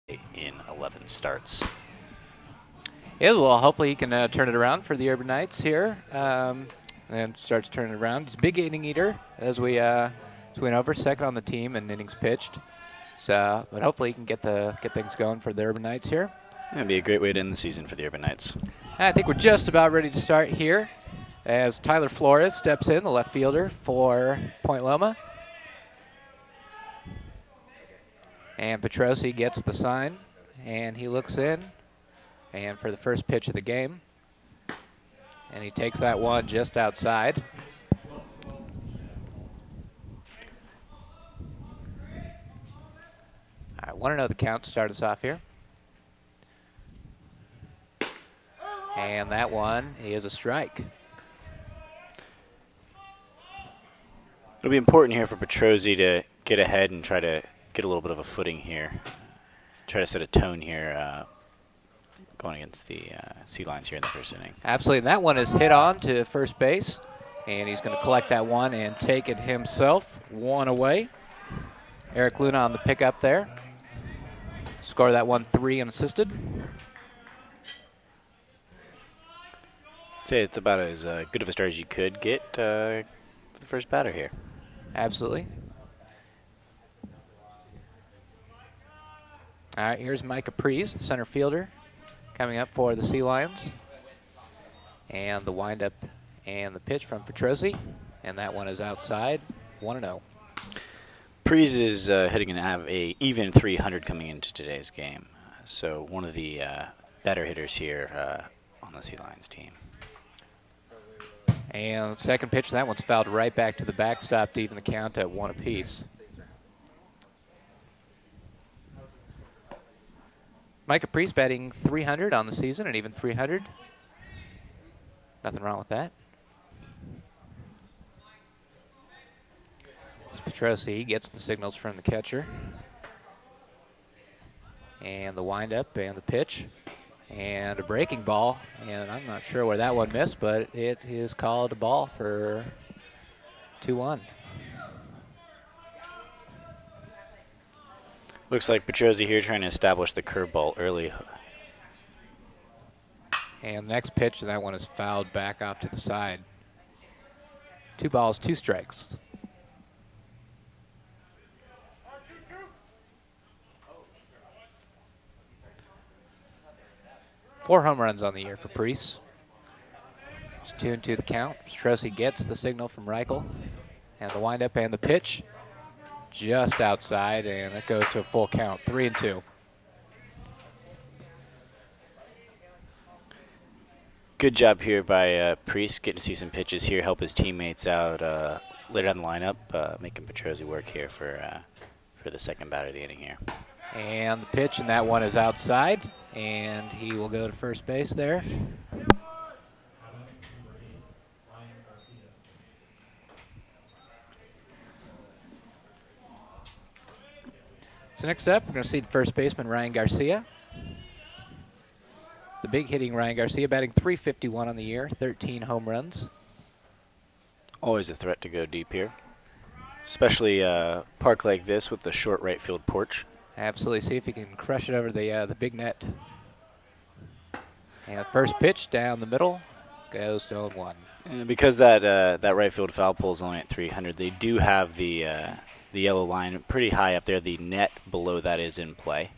in 11 starts. Yeah, well, hopefully he can turn it around for the Urban Knights here, and starts turning it around. He's a big inning eater as we went over, second on the team in innings pitched. So, but hopefully he can get things going for the Urban Knights here. That'd be a great way to end the season for the Urban Knights. I think we're just about ready to start here as Tyler Flores steps in, the left fielder for Point Loma. And Petrosi gets the sign, and he looks in, and for the first pitch of the game, and he takes that one just outside. All right, 1-0 the count to start us off here. And that one is a strike. It'll be important here for Petrosi to get ahead and try to get a little bit of a footing here. Try to set a tone here going against the Sea Lions here in the first inning. Absolutely, and that one is hit on to first base, and he's going to collect that one and take it himself. One away. Eric Luna on the pickup there. Score that one 3 unassisted. I'd say it's about as good of a start as you could get for the first batter here. Absolutely. All right, here's Mike Caprice, the center fielder, coming up for the Sea Lions. And the windup and the pitch from Petrosi. And that one is outside, 1-0. Prees is hitting a even 300 coming into today's game. So one of the better hitters here on the Sea Lions team. And second pitch, that one's fouled right back to the backstop to even the count at 1 apiece. Mike Caprice batting 300 on the season, and even 300. Nothing wrong with that. Petrosi gets the signals from the catcher. And the windup and the pitch. And a breaking ball. And I'm not sure where that one missed, but it is called a ball for 2-1. Looks like Petrosi here trying to establish the curveball early. And next pitch, and that one is fouled back off to the side. 2 balls, 2 strikes. Four home runs on the year for Preece. It's 2-2 the count. Petrosi gets the signal from Reichel. And the windup and the pitch just outside, and it goes to a full count, 3-2. Good job here by Preece, getting to see some pitches here, help his teammates out later down the lineup, making Petrosi work here for the second batter of the inning here. And the pitch, and that one is outside, and he will go to first base there. So next up, we're going to see the first baseman, Ryan Garcia. The big hitting Ryan Garcia, batting .351 on the year, 13 home runs. Always a threat to go deep here, especially a park like this with the short right field porch. Absolutely. See if he can crush it over the big net. And the first pitch down the middle goes to 0-1. And because that right field foul pole is only at 300, they do have the yellow line pretty high up there. The net below that is in play.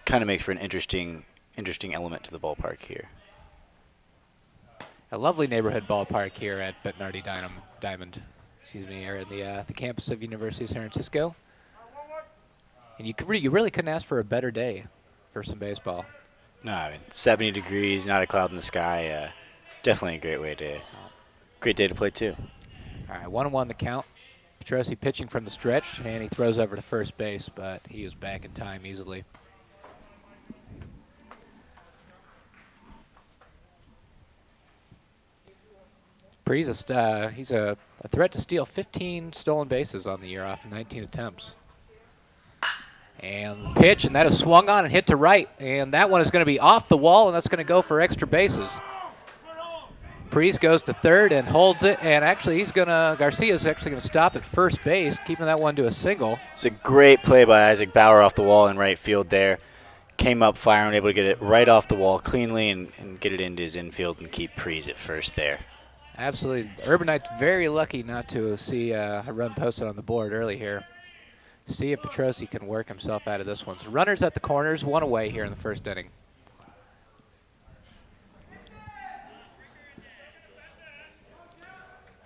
Kind of makes for an interesting element to the ballpark here. A lovely neighborhood ballpark here at Betnardi Diamond. Here in the campus of University of San Francisco. And you really couldn't ask for a better day for some baseball. No, I mean 70 degrees, not a cloud in the sky. Definitely a great day to play too. All right, 1-1 the count. Petrosi pitching from the stretch, and he throws over to first base, but he is back in time easily. He's a threat to steal 15 stolen bases on the year off 19 attempts. And the pitch, and that is swung on and hit to right. And that one is going to be off the wall, and that's going to go for extra bases. Priest goes to third and holds it, and actually Garcia's actually gonna stop at first base, keeping that one to a single. It's a great play by Isaac Bauer off the wall in right field there. Came up firing, able to get it right off the wall cleanly and get it into his infield and keep Priest at first there. Absolutely. Urban Knights very lucky not to see a run posted on the board early here. See if Petrosi can work himself out of this one. So runners at the corners, one away here in the first inning.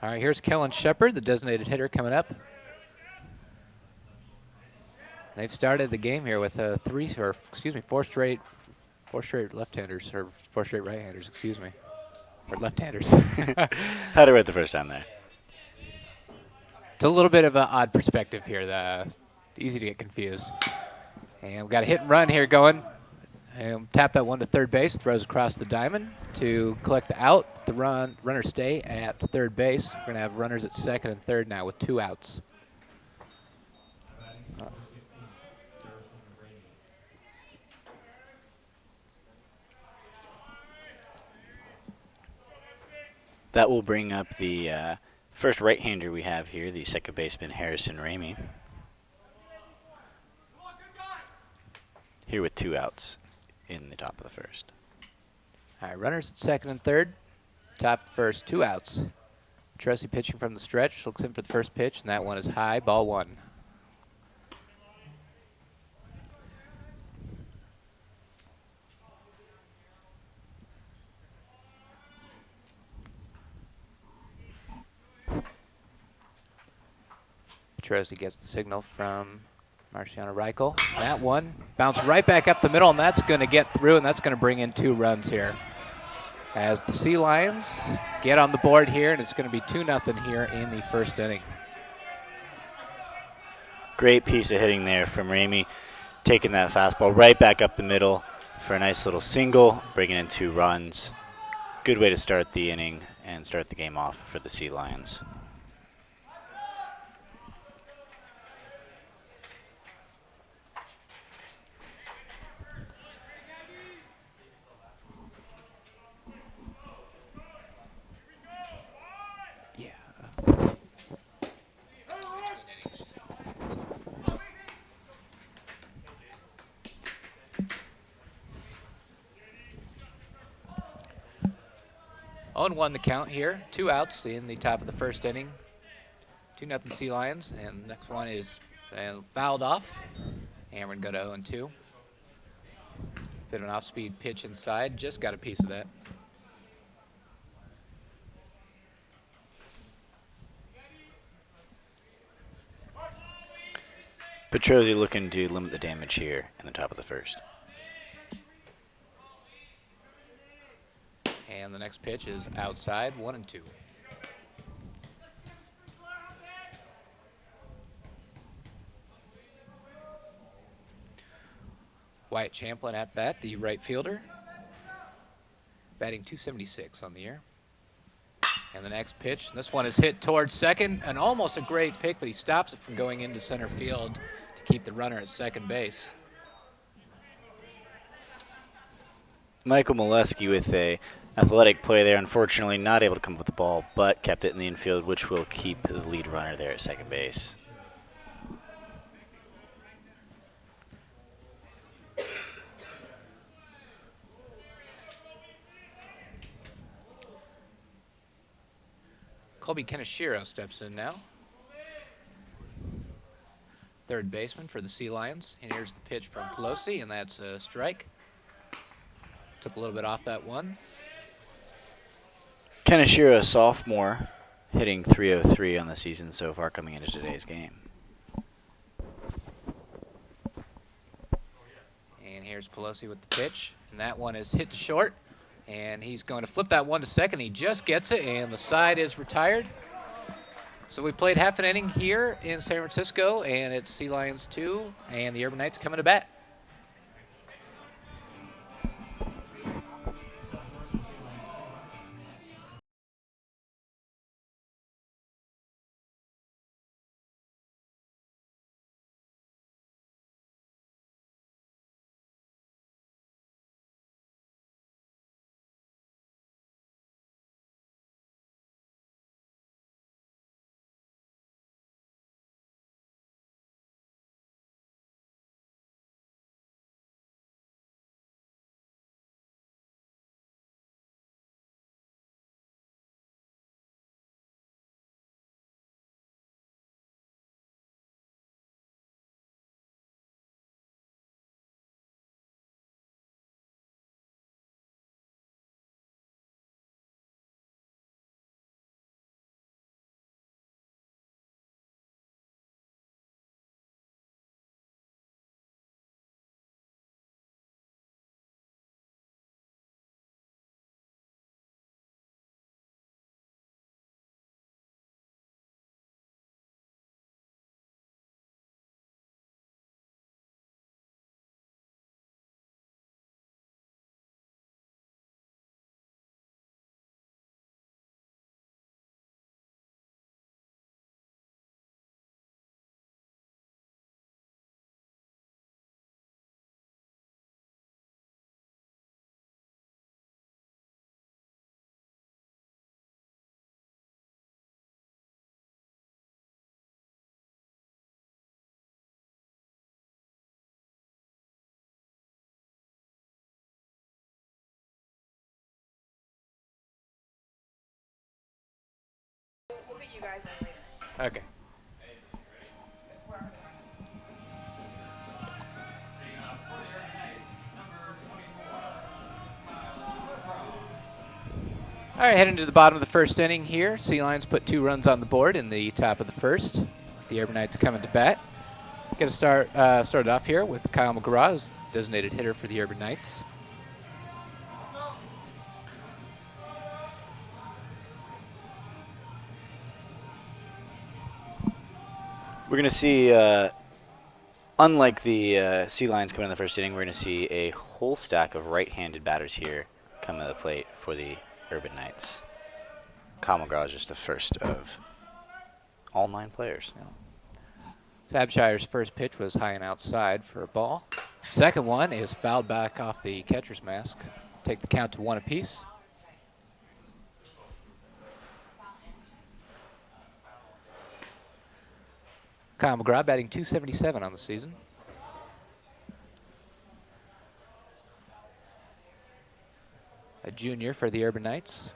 All right, here's Kellen Shepard, the designated hitter, coming up. They've started the game here with four straight left-handers, or four straight right-handers, excuse me. Or left-handers. Had it right the first time there. It's a little bit of an odd perspective here. Easy to get confused. And we've got a hit and run here going. And tap that one to third base, throws across the diamond to collect the out. The runners stay at third base. We're going to have runners at second and third now with 2 outs. That will bring up the first right-hander we have here, the second baseman Harrison Ramey. Here with 2 outs in the top of the first. All right, runners at second and third. Top of the first, 2 outs. Petrosi pitching from the stretch, looks in for the first pitch, and that one is high, ball 1. Petrosi gets the signal from Marciano Reichel. That one bounced right back up the middle, and that's going to get through, and that's going to bring in 2 runs here. As the Sea Lions get on the board here, and it's going to be 2-0 here in the first inning. Great piece of hitting there from Ramey, taking that fastball right back up the middle for a nice little single, bringing in 2 runs. Good way to start the inning and start the game off for the Sea Lions. On 1 the count here. 2 outs in the top of the first inning. 2-0 Sea Lions, and the next one is fouled off. And we're going to go to 0-2. Bit of an off-speed pitch inside. Just got a piece of that. Petrosi looking to limit the damage here in the top of the first. And the next pitch is outside, 1-2. Wyatt Champlin at bat, the right fielder. Batting .276 on the year. And the next pitch, this one is hit towards second, and almost a great pick, but he stops it from going into center field to keep the runner at second base. Michael Molesky with a athletic play there, unfortunately not able to come up with the ball, but kept it in the infield, which will keep the lead runner there at second base. Colby Kenishiro steps in now. Third baseman for the Sea Lions. And here's the pitch from Pelosi, and that's a strike. Took a little bit off that one. Kenishiro, a sophomore, hitting .303 on the season so far coming into today's game. And here's Pelosi with the pitch, and that one is hit to short. And he's going to flip that one to second. He just gets it, and the side is retired. So we played half an inning here in San Francisco, and it's Sea Lions 2, and the Urban Knights coming to bat. Okay. All right, heading to the bottom of the first inning here. Sea Lions put 2 runs on the board in the top of the first. The Urban Knights coming to bat. Get to started off here with Kyle McGraw, who's designated hitter for the Urban Knights. We're going to see, unlike the Sea Lions coming in the first inning, we're going to see a whole stack of right-handed batters here come to the plate for the Urban Knights. Kyle McGraw is just the first of all 9 players. Abshire's first pitch was high and outside for a ball. Second one is fouled back off the catcher's mask. Take the count to 1 apiece. Kyle McGraw batting .277 on the season. A junior for the Urban Knights.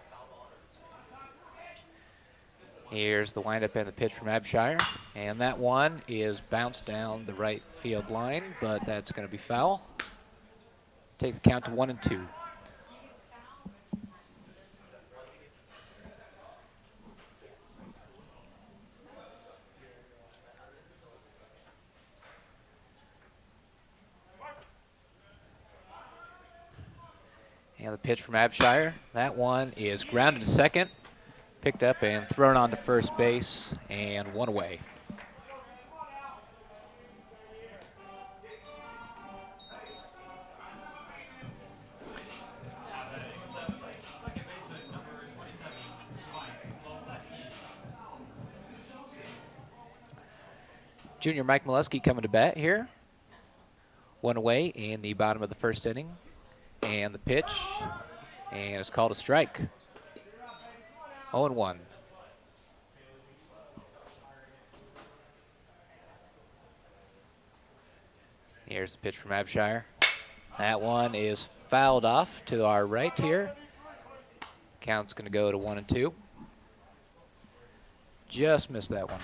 Here's the windup and the pitch from Abshire. And that one is bounced down the right field line, but that's going to be foul. Take the count to 1-2. And the pitch from Abshire. That one is grounded to second, picked up and thrown on to first base, and 1 away. Junior Mike Molesky coming to bat here. 1 away in the bottom of the first inning. And the pitch, and it's called a strike. 0-1. Here's the pitch from Abshire. That one is fouled off to our right here. Count's going to go to 1-2. Just missed that one.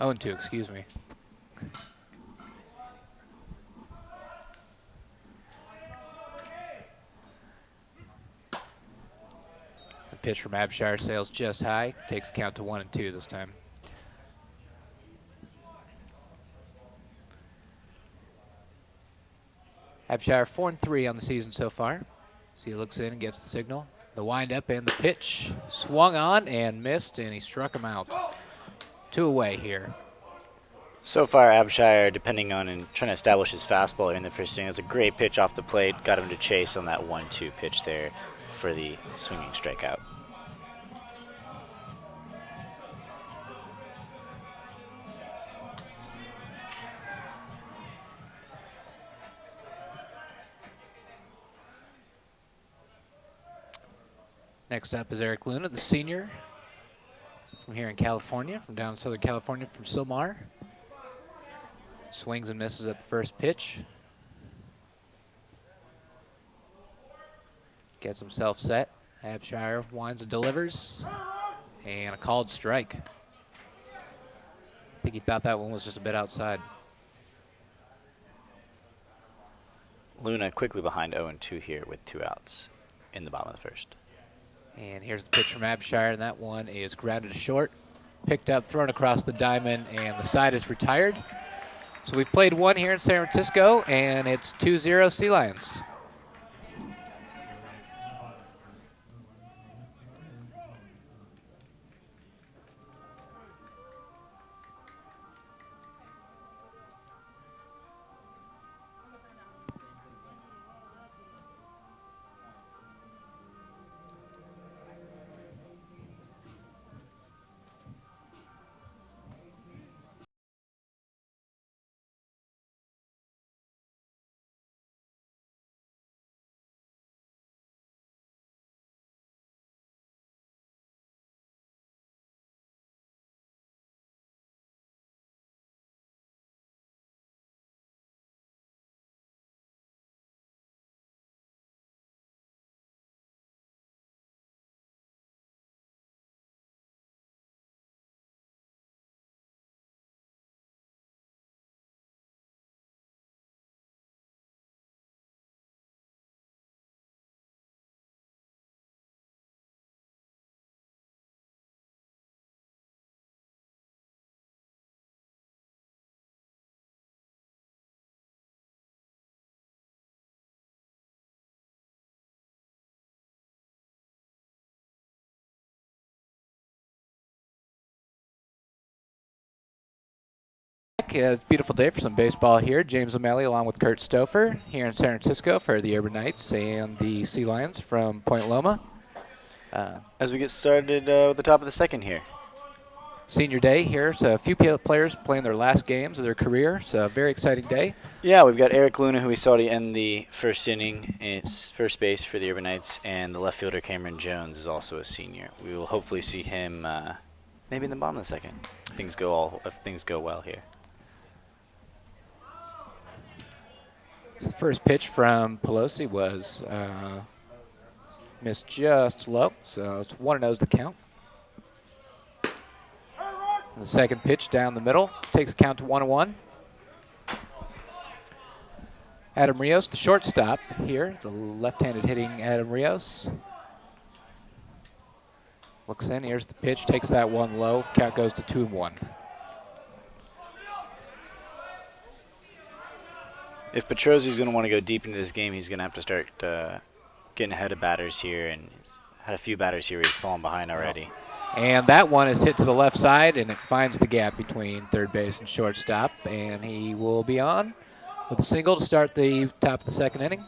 0-2, excuse me. The pitch from Abshire sails just high. Takes the count to 1-2 this time. Abshire 4-3 on the season so far. So he looks in and gets the signal. The windup and the pitch swung on and missed, and he struck him out. 2 away here. So far, Abshire, depending on and trying to establish his fastball in the first inning, it was a great pitch off the plate. Got him to chase on that 1-2 pitch there for the swinging strikeout. Next up is Eric Luna, the senior from here in California, from down in Southern California, from Silmar. Swings and misses at the first pitch. Gets himself set. Abshire winds and delivers. And a called strike. I think he thought that one was just a bit outside. Luna quickly behind 0-2 here with 2 outs in the bottom of the first. And here's the pitch from Abshire, and that one is grounded to short. Picked up, thrown across the diamond, and the side is retired. So we've played 1 here in San Francisco, and it's 2-0 Sea Lions. back. It's a beautiful day for some baseball here. James O'Malley along with Kurt Stouffer here in San Francisco for the Urban Knights and the Sea Lions from Point Loma. As we get started with the top of the second here. Senior day here, so a few players playing their last games of their career, so a very exciting day. Yeah, we've got Eric Luna, who we saw to end the first inning. It's first base for the Urban Knights, and the left fielder Cameron Jones is also a senior. We will hopefully see him maybe in the bottom of the second if things go well here. So the first pitch from Pelosi was missed just low, so it's 1-0 is the count. And the second pitch down the middle takes count to 1-1. Adam Rios, the shortstop here, the left-handed hitting Adam Rios. Looks in, here's the pitch, takes that one low, count goes to 2-1. If Petrosi's going to want to go deep into this game, he's going to have to start getting ahead of batters here, and he's had a few batters here where he's fallen behind already. And that one is hit to the left side, and it finds the gap between third base and shortstop, and he will be on with a single to start the top of the second inning.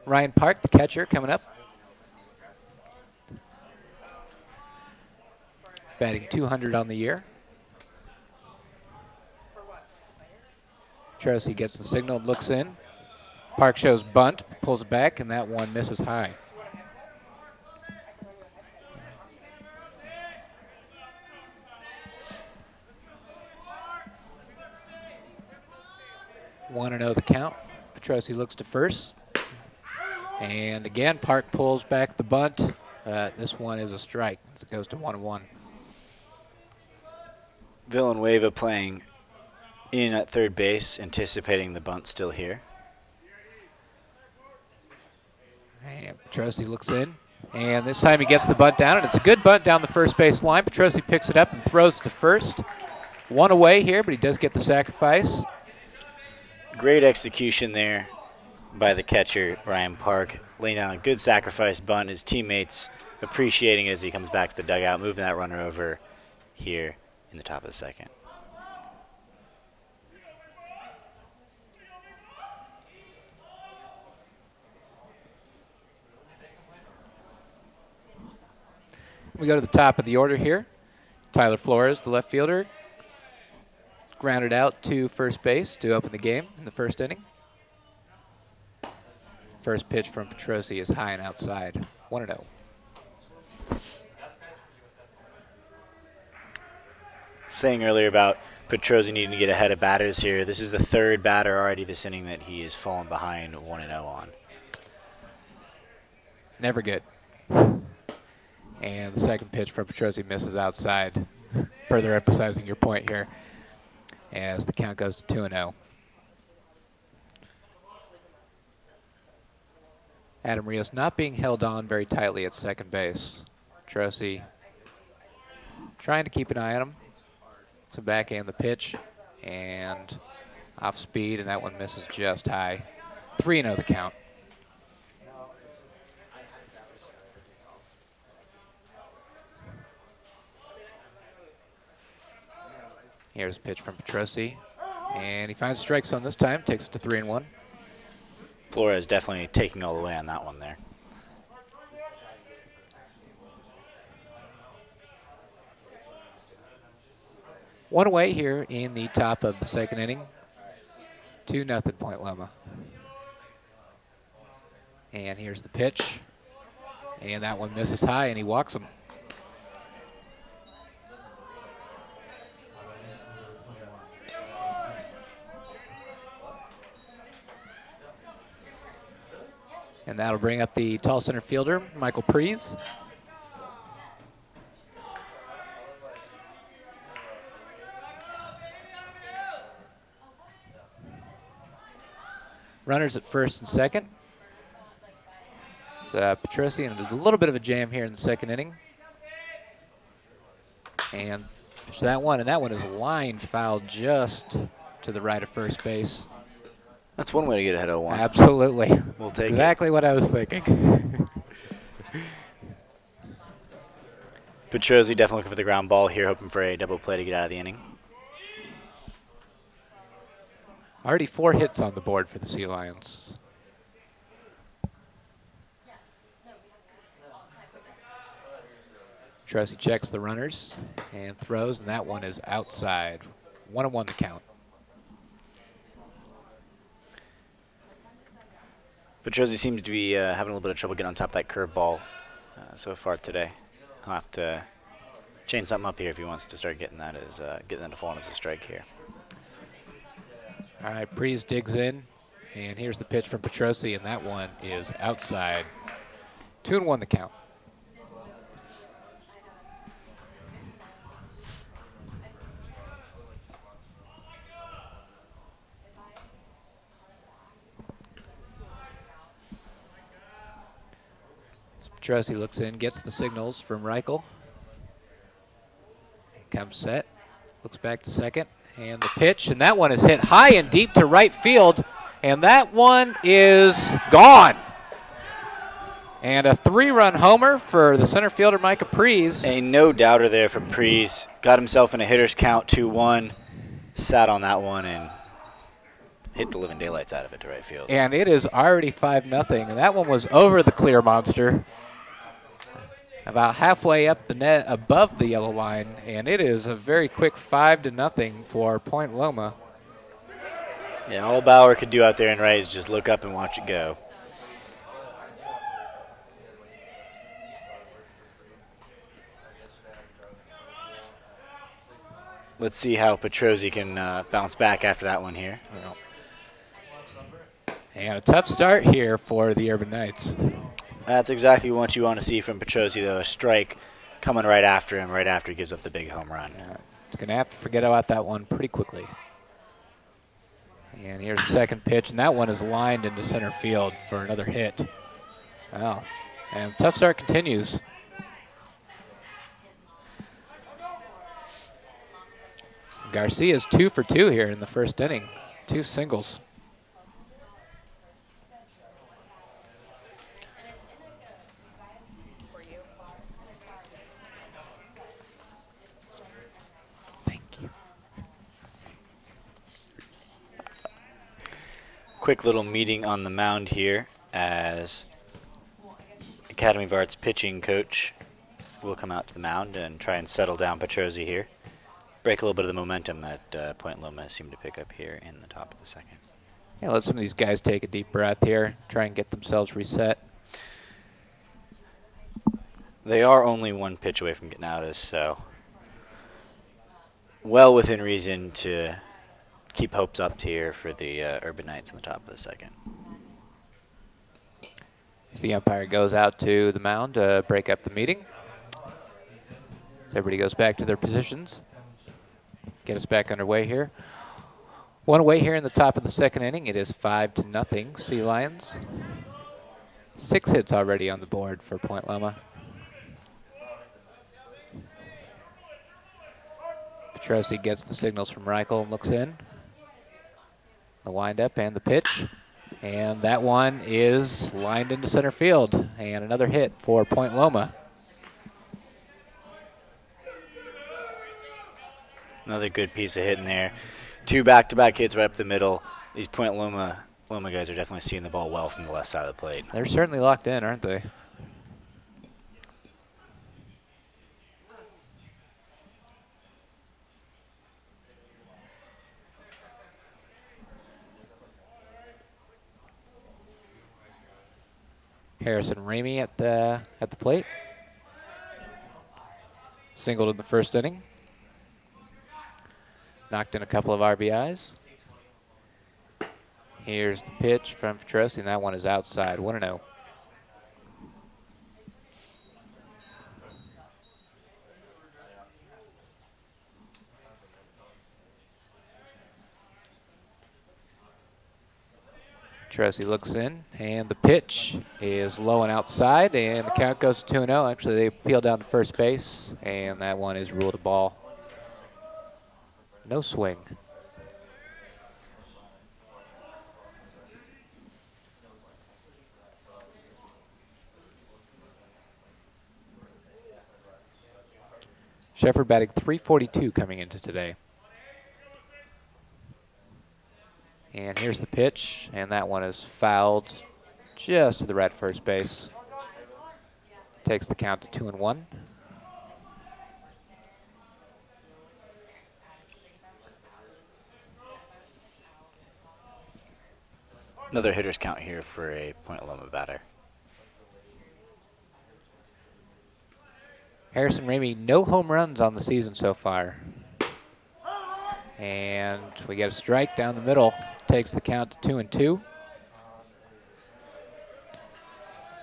Ryan Park, the catcher, coming up. Batting .200 on the year. Petrosi gets the signal and looks in. Park shows bunt, pulls it back, and that one misses high. One and 0 the count. Petrosi looks to first. And again, Park pulls back the bunt. This one is a strike. It goes to 1-1. Villanueva playing in at third base, anticipating the bunt still here. And Petrosi looks in. And this time he gets the bunt down, and it's a good bunt down the first base line. Petrosi picks it up and throws to first. One away here, but he does get the sacrifice. Great execution there by the catcher, Ryan Park, laying down a good sacrifice bunt. His teammates appreciating it as he comes back to the dugout, moving that runner over here in the top of the second. We go to the top of the order here. Tyler Flores, the left fielder, grounded out to first base to open the game in the first inning. First pitch from Petrosi is high and outside, 1-0. Saying earlier about Petrosi needing to get ahead of batters here, this is the third batter already this inning that he has fallen behind 1-0 on. Never good. And the second pitch from Petrosi misses outside, further emphasizing your point here as the count goes to 2-0. Adam Rios not being held on very tightly at second base. Petrosi trying to keep an eye on him to backhand the pitch and off speed, and that one misses just high. 3-0 the count. Here's a pitch from Petrosi, and he finds strike zone this time, takes it to 3-1. Flores definitely taking all the way on that one there. One away here in the top of the second inning. 2-0 Point Loma. And here's the pitch. And that one misses high, and he walks him. And that'll bring up the tall center fielder, Michael Prees. Runners at first and second. Petrosi and a little bit of a jam here in the second inning. And there's that one, and that one is line fouled just to the right of first base. That's one way to get ahead of 1. Absolutely. We'll take exactly what I was thinking. Petrozzi definitely looking for the ground ball here, hoping for a double play to get out of the inning. Already 4 hits on the board for the Sea Lions. Petrozzi checks the runners and throws, and that one is outside. 1-1 the count. Petrozzi seems to be having a little bit of trouble getting on top of that curveball so far today. He'll have to change something up here if he wants to start getting that to fall as a strike here. All right, Breeze digs in, and here's the pitch from Petrozzi, and that one is outside. 2-1 the count. Petrozzi looks in, gets the signals from Reichel. Comes set, looks back to second, and the pitch, and that one is hit high and deep to right field, and that one is gone. And a 3-run homer for the center fielder, Micah Prees. A no-doubter there for Prees. Got himself in a hitter's count, 2-1. Sat on that one and hit the living daylights out of it to right field. And it is already 5-0, and that one was over the clear monster. About halfway up the net above the yellow line, and it is a very quick 5-0 for Point Loma. Yeah, all Bauer could do out there in right is just look up and watch it go. Let's see how Petrozzi can bounce back after that one here. And a tough start here for the Urban Knights. That's exactly what you want to see from Petrozzi, though. A strike coming right after him, right after he gives up the big home run. He's going to have to forget about that one pretty quickly. And here's the second pitch, and that one is lined into center field for another hit. Wow. And the tough start continues. Garcia's 2 for 2 here in the first inning. 2 singles. Quick little meeting on the mound here as Academy of Arts pitching coach will come out to the mound and try and settle down Petrozzi here. Break a little bit of the momentum that Point Loma seemed to pick up here in the top of the second. Yeah, let some of these guys take a deep breath here, try and get themselves reset. They are only 1 pitch away from getting out of this, so well within reason to keep hopes up here for the Urban Knights in the top of the second. As the umpire goes out to the mound to break up the meeting. As everybody goes back to their positions. Get us back underway here. 1 away here in the top of the second inning. It is 5-0 Sea Lions. 6 hits already on the board for Point Loma. Petrozzi gets the signals from Reichel and looks in. The windup and the pitch. And that one is lined into center field. And another hit for Point Loma. Another good piece of hitting there. 2 back-to-back hits right up the middle. These Point Loma guys are definitely seeing the ball well from the left side of the plate. They're certainly locked in, aren't they? Harrison Ramey at the plate. Singled in the first inning. Knocked in a couple of RBIs. Here's the pitch from Petrozzi, and that one is outside. 1-0. Petrozzi looks in, and the pitch is low and outside, and the count goes to 2-0. Actually, they peel down to first base, and that one is ruled a ball. No swing. Shepard batting .342 coming into today. And here's the pitch, and that one is fouled just to the right first base. Takes the count to 2-1. Another hitter's count here for a Point Loma batter. Harrison Ramey, no home runs on the season so far. And we get a strike down the middle. Takes the count to 2-2.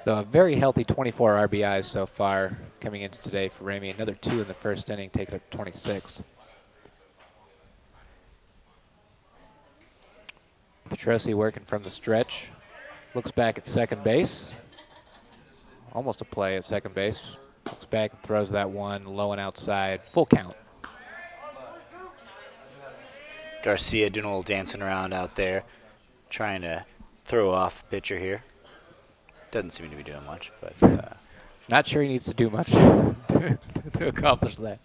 Though a very healthy 24 RBIs so far coming into today for Ramey. Another 2 in the first inning, taking up to 26. Petrosi working from the stretch. Looks back at second base. Almost a play at second base. Looks back and throws that one low and outside. Full count. Garcia doing a little dancing around out there, trying to throw off pitcher here. Doesn't seem to be doing much, but not sure he needs to do much to accomplish that.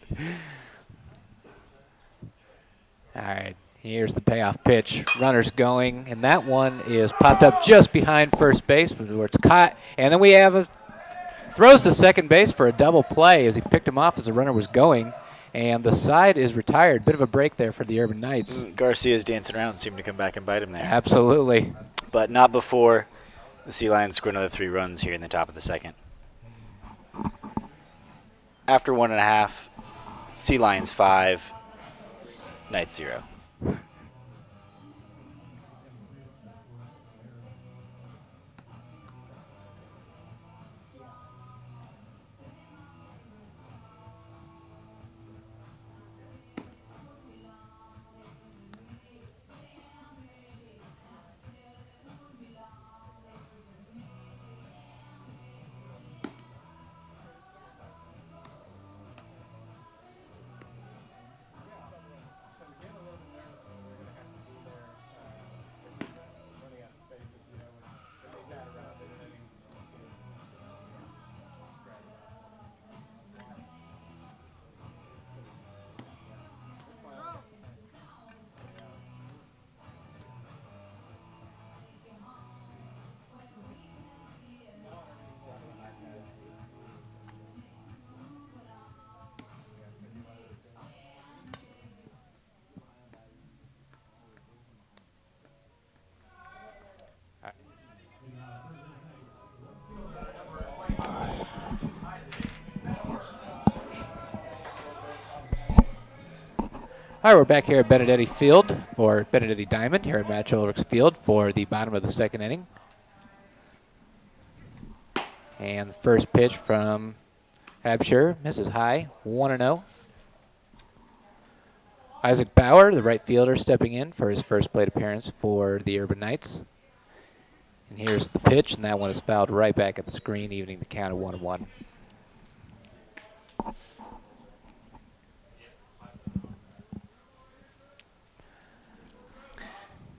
All right, here's the payoff pitch. Runners going, and that one is popped up just behind first base where it's caught. And then we have a throws to second base for a double play as he picked him off as the runner was going. And the side is retired. Bit of a break there for the Urban Knights. Garcia's dancing around, seemed to come back and bite him there. Absolutely. But not before the Sea Lions score another 3 runs here in the top of the second. After 1.5, Sea Lions 5, Knights 0. All right, we're back here at Benedetti Field, or Benedetti Diamond, here at Match Ulrich's Field for the bottom of the second inning. And the first pitch from Absher misses high, 1-0. Isaac Bauer, the right fielder, stepping in for his first plate appearance for the Urban Knights. And here's the pitch, and that one is fouled right back at the screen, evening the count of 1-1.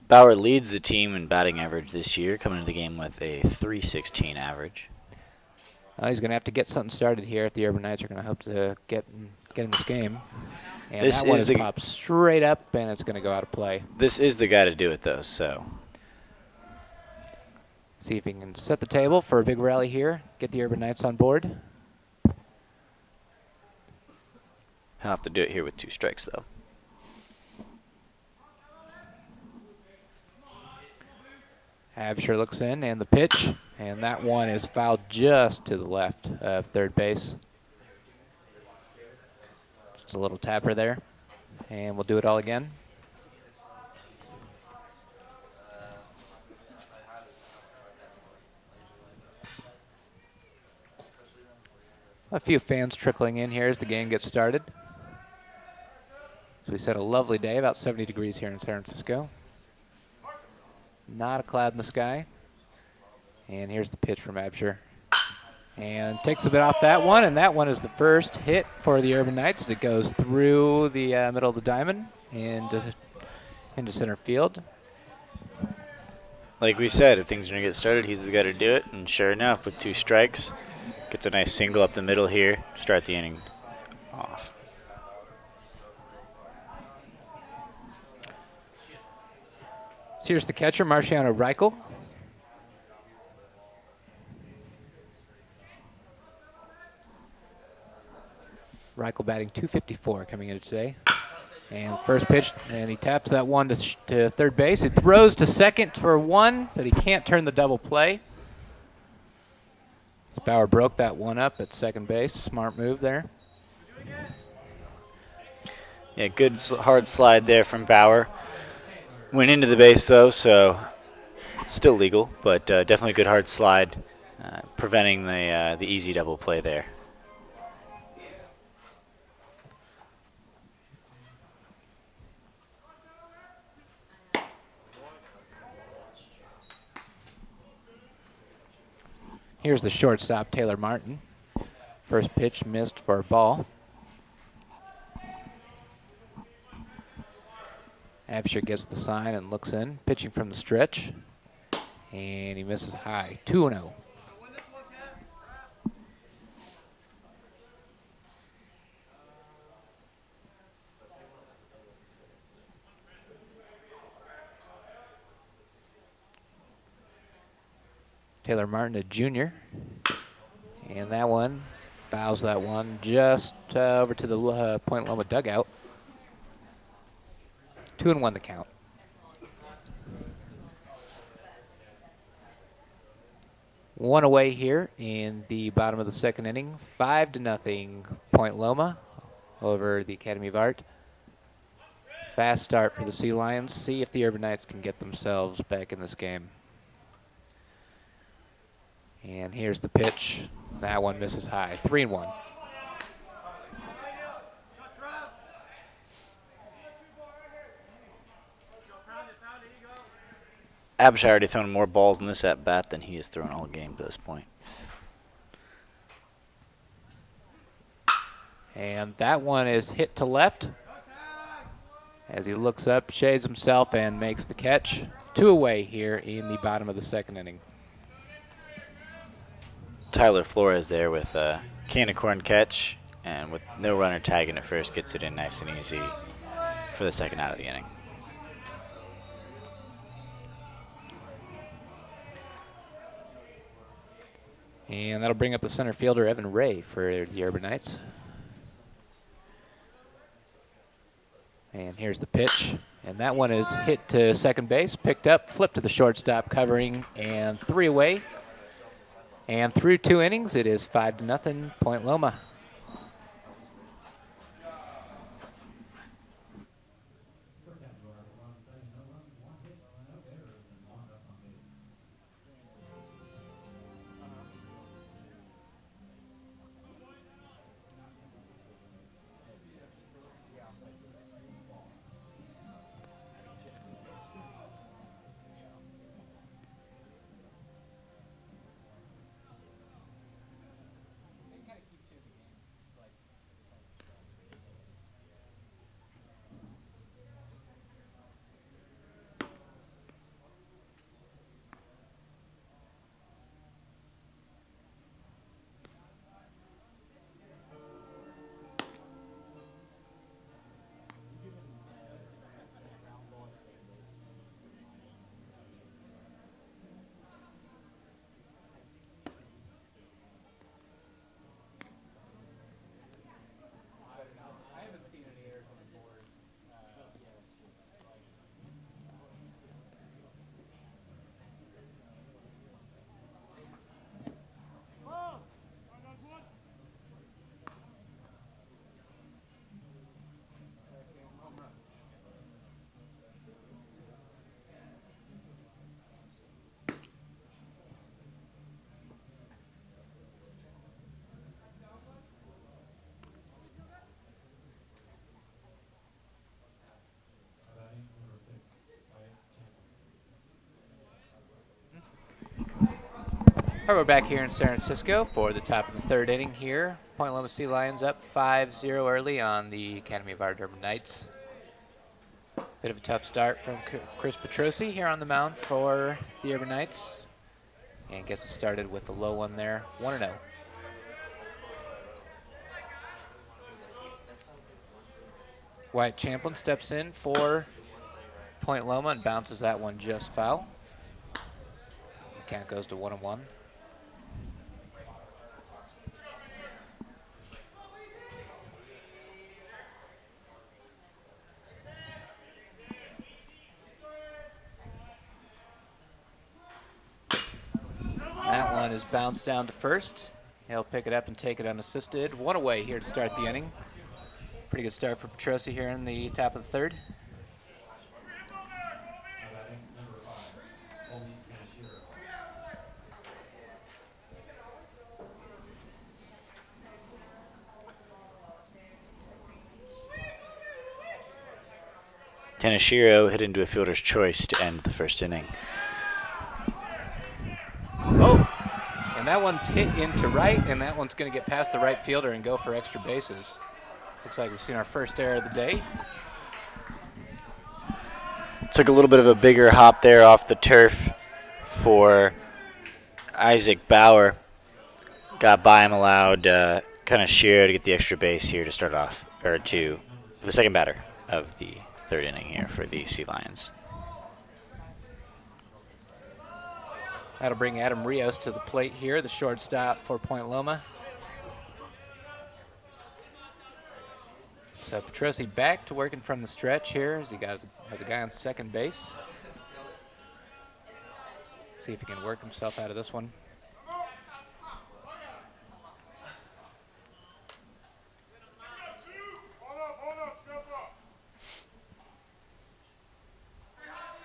Bauer leads the team in batting average this year, coming into the game with a .316 average. He's going to have to get something started here if the Urban Knights are going to hope to get in this game. And This that one is is popped straight up, and it's going to go out of play. This is the guy to do it, though, so. See if he can set the table for a big rally here, get the Urban Knights on board. He'll have to do it here with 2 strikes, though. Absher looks in, and the pitch, and that one is fouled just to the left of third base. Just a little tapper there, and we'll do it all again. A few fans trickling in here as the game gets started. So we said a lovely day, about 70 degrees here in San Francisco. Not a cloud in the sky. And here's the pitch from Absher. And takes a bit off that one, and that one is the first hit for the Urban Knights. It goes through the middle of the diamond and into center field. Like we said, if things are going to get started, he's the guy to do it. And sure enough, with 2 strikes, gets a nice single up the middle here, start the inning off. So here's the catcher, Marciano Reichel. Reichel batting .254 coming into today. And first pitch, and he taps that one to third base. He throws to second for one, but he can't turn the double play. Bauer broke that one up at second base. Smart move there. Yeah, good hard slide there from Bauer. Went into the base though, so still legal, but definitely a good hard slide, preventing the easy double play there. Here's the shortstop, Taylor Martin. First pitch missed for a ball. Absher gets the sign and looks in, pitching from the stretch. And he misses high, 2-0. Taylor Martin, a junior. And that one, fouls that one just over to the Point Loma dugout. 2-1 the count. One away here in the bottom of the second inning. 5-0 Point Loma over the Academy of Art. Fast start for the Sea Lions. See if the Urban Knights can get themselves back in this game. And here's the pitch. That one misses high. 3-1. Abshire already thrown more balls in this at bat than he has thrown all game to this point. And that one is hit to left as he looks up, shades himself, and makes the catch. 2 away here in the bottom of the second inning. Tyler Flores there with a can of corn catch, and with no runner tagging at first, gets it in nice and easy for the second out of the inning. And that'll bring up the center fielder, Evan Ray, for the Urban Knights. And here's the pitch. And that one is hit to second base, picked up, flipped to the shortstop, covering, and 3 away. And through 2 innings, it is 5-0 Point Loma. All right, we're back here in San Francisco for the top of the third inning here. Point Loma Sea Lions up 5-0 early on the Academy of Art Urban Knights. Bit of a tough start from Chris Petrosi here on the mound for the Urban Knights. And gets it started with the low one there, 1-0. Wyatt Champlin steps in for Point Loma and bounces that one just foul. The count goes to 1-1. That one is bounced down to first. He'll pick it up and take it unassisted. One away here to start the inning. Pretty good start for Petrosi here in the top of the third. Tanashiro hit into a fielder's choice to end the first inning. Oh, and that one's hit into right, and that one's going to get past the right fielder and go for extra bases. Looks like we've seen our first error of the day. Took a little bit of a bigger hop there off the turf for Isaac Bauer. Got by him, allowed kind of Shiro to get the extra base here to start off, or to the second batter of the third inning here for the Sea Lions. That'll bring Adam Rios to the plate here, the shortstop for Point Loma. So Petrosi back to working from the stretch here as he has a guy on second base. See if he can work himself out of this one.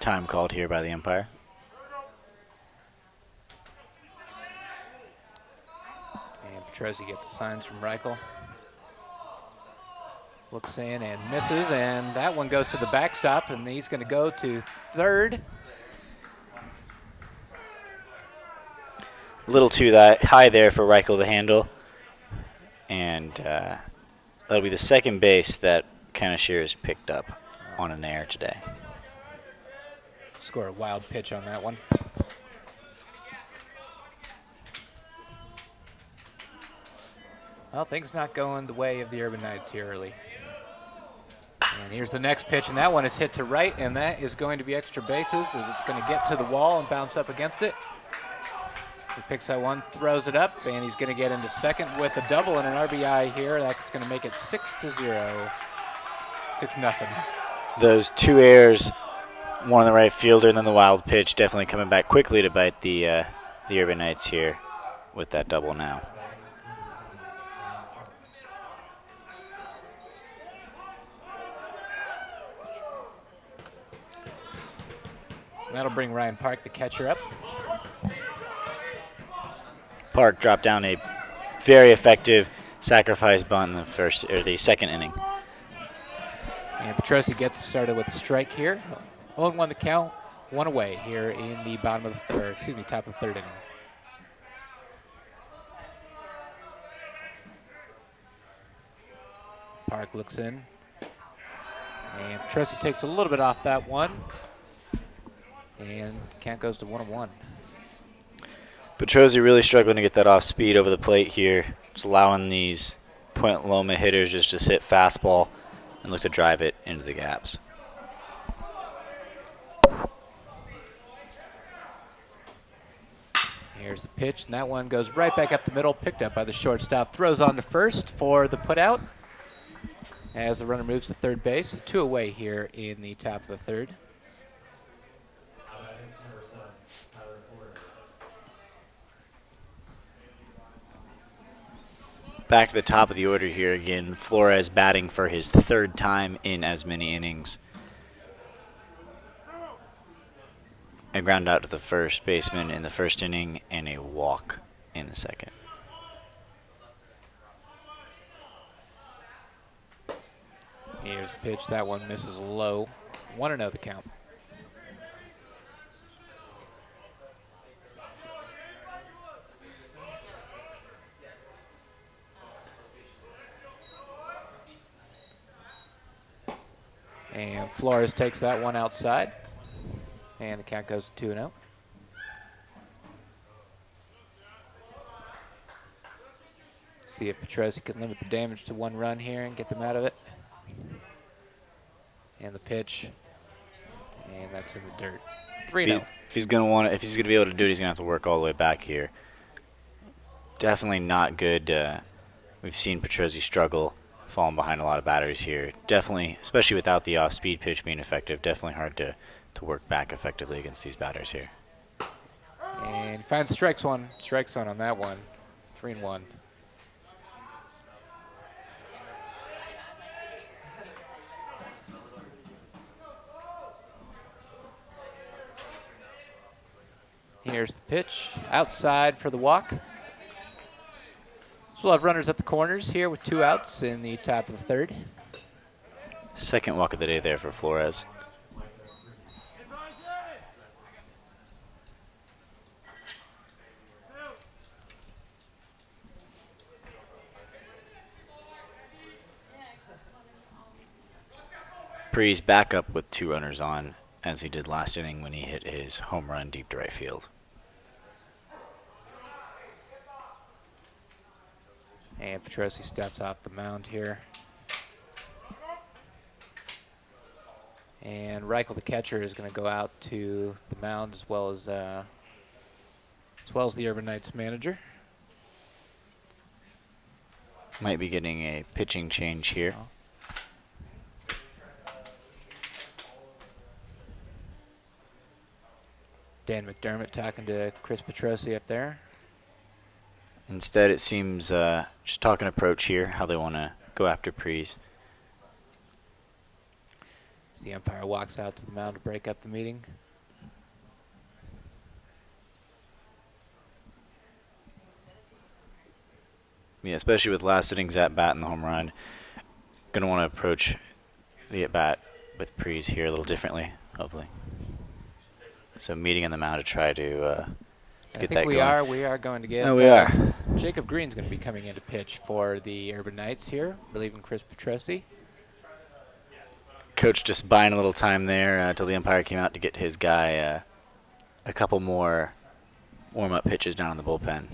Time called here by the umpire. And Petrosi gets the signs from Reichel. Looks in and misses, and that one goes to the backstop, and he's going to go to third. A little too high there for Reichel to handle. And that'll be the second base that Kanashiro's picked up on an error today. Score a wild pitch on that one. Well, things not going the way of the Urban Knights here early. And here's the next pitch, and that one is hit to right, and that is going to be extra bases as it's going to get to the wall and bounce up against it. He picks that one, throws it up, and he's going to get into second with a double and an RBI here. That's going to make it 6-0. 6-0. Those two errors, one on the right fielder and then the wild pitch, definitely coming back quickly to bite the Urban Knights here with that double now. That'll bring Ryan Park, the catcher, up. Park dropped down a very effective sacrifice bunt in the second inning. And Petrosi gets started with a strike here. 0-1 the count, one away here in the top of the third inning. Park looks in. And Petrosi takes a little bit off that one. And count goes to 1-1. Petrosi really struggling to get that off speed over the plate here. Just allowing these Point Loma hitters just to hit fastball and look to drive it into the gaps. Here's the pitch, and that one goes right back up the middle, picked up by the shortstop. Throws on to first for the putout as the runner moves to third base. 2 away here in the top of the third. Back to the top of the order here again. Flores batting for his third time in as many innings. A ground out to the first baseman in the first inning and a walk in the second. Here's the pitch. That one misses low. 1-0 the count. And Flores takes that one outside. And the count goes to 2-0. See if Petrosi can limit the damage to 1 run here and get them out of it. And the pitch And that's in the dirt. If 3-0. he's gonna be able to do it, he's gonna have to work all the way back here. Definitely not good. We've seen Petrozzi struggle, falling behind a lot of batters here. Definitely, especially without the off-speed pitch being effective, definitely hard to work back effectively against these batters here. And finds strike zone on that one. 3-1. Here's the pitch. Outside for the walk. So we'll have runners at the corners here with 2 outs in the top of the 3rd. Second walk of the day there for Flores. Pre's back up with 2 runners on, as he did last inning when he hit his home run deep to right field. And Petrozzi steps off the mound here. And Reichel, the catcher, is going to go out to the mound as well as the Urban Knights manager. Might be getting a pitching change here. Oh. Dan McDermott talking to Chris Petrozzi up there. Instead, it seems just talking approach here, how they want to go after Pre's. The umpire walks out to the mound to break up the meeting. Yeah, especially with last inning's at-bat and the home run. Going to want to approach the at-bat with Pre's here a little differently, hopefully. So meeting on the mound to try to get that going. We are going to get. Oh, we are. Jacob Green's going to be coming in to pitch for the Urban Knights here, relieving Chris Petrozzi. Coach just buying a little time there until the umpire came out to get his guy a couple more warm-up pitches down in the bullpen.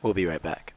We'll be right back.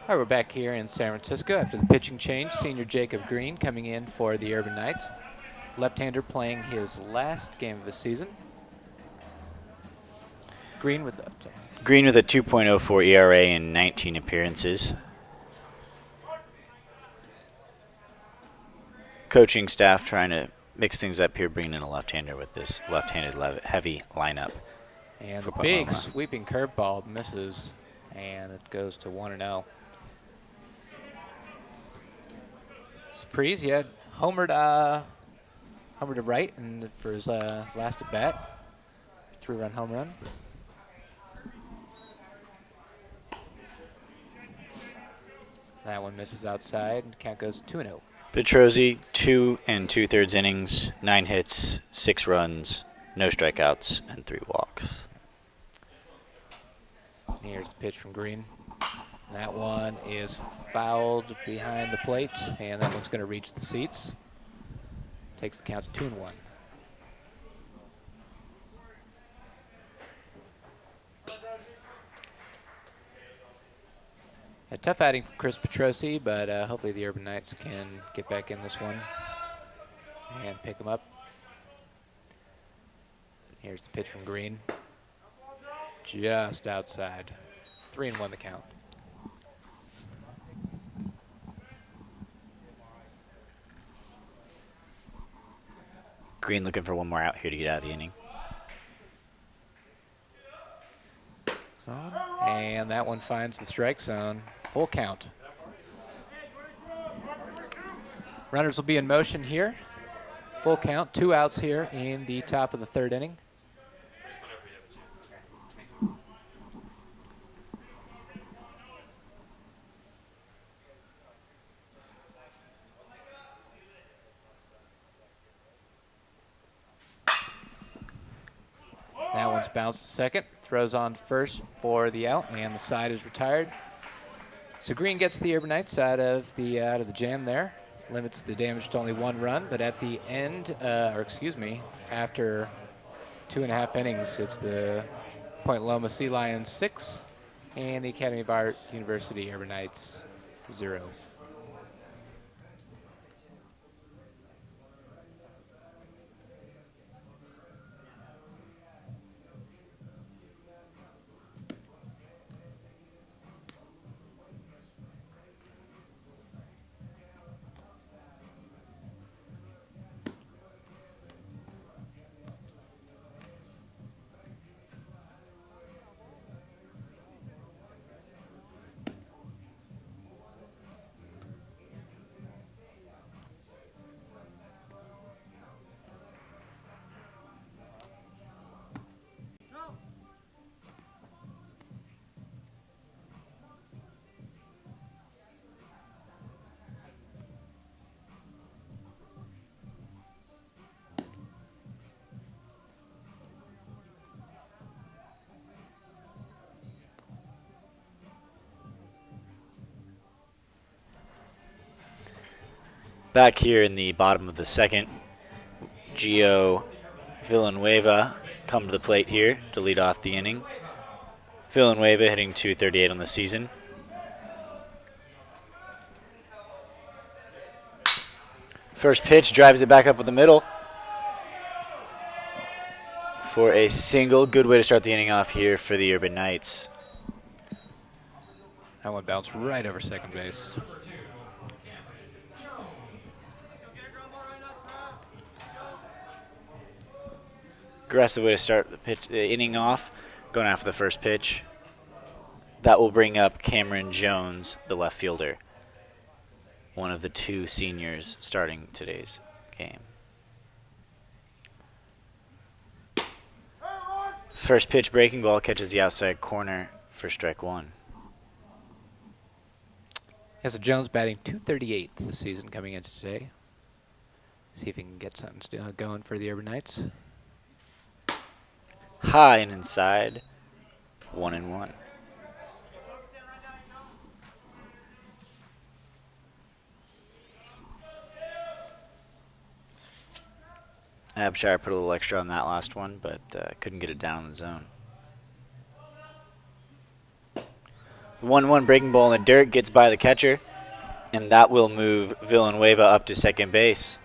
All right, we're back here in San Francisco after the pitching change. Senior Jacob Green coming in for the Urban Knights. Left-hander playing his last game of the season. Green with a 2.04 ERA in 19 appearances. Coaching staff trying to mix things up here, bringing in a left-hander with this left-handed heavy lineup. And the big sweeping curveball misses, and it goes to 1-0. Surprise, had homered to right and for his last at bat. 3-run home run. That one misses outside, and count goes 2-0. Petrozzi, 2 2/3 innings, 9 hits, 6 runs, no strikeouts, and 3 walks. Here's the pitch from Green. That one is fouled behind the plate, and that one's going to reach the seats. Takes the count to 2-1. A tough outing for Chris Petrozzi, but hopefully the Urban Knights can get back in this one and pick him up. Here's the pitch from Green. Just outside. 3-1 the count. Green looking for one more out here to get out of the inning. And that one finds the strike zone. Full count. Runners will be in motion here. Full count, 2 outs here in the top of the 3rd inning. That one's bounced to second. Throws on first for the out, and the side is retired. So Green gets the Urban Knights out of the jam there. Limits the damage to only 1 run, but at the end, after 2.5 innings, it's the Point Loma Sea Lions 6 and the Academy of Art University Urban Knights 0. Back here in the bottom of the 2nd, Gio Villanueva come to the plate here to lead off the inning. Villanueva hitting .238 on the season. First pitch, drives it back up with the middle for a single. Good way to start the inning off here for the Urban Knights. That one bounced right over second base. Aggressive way to start the inning off, going after the first pitch. That will bring up Cameron Jones, the left fielder, one of the 2 seniors starting today's game. First pitch, breaking ball, catches the outside corner for strike 1. Has a Jones batting .238 this season coming into today. See if he can get something going for the Urban Knights. High and inside, 1-1. Abshire put a little extra on that last one, but couldn't get it down in the zone. 1-1 breaking ball in the dirt, gets by the catcher, and that will move Villanueva up to second base.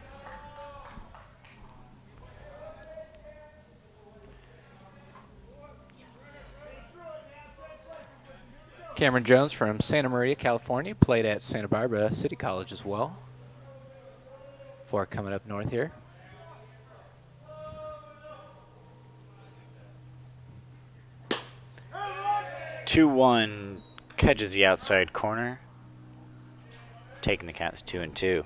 Cameron Jones from Santa Maria, California, played at Santa Barbara City College as well before coming up north here. Two one, catches the outside corner, taking the count to 2-2.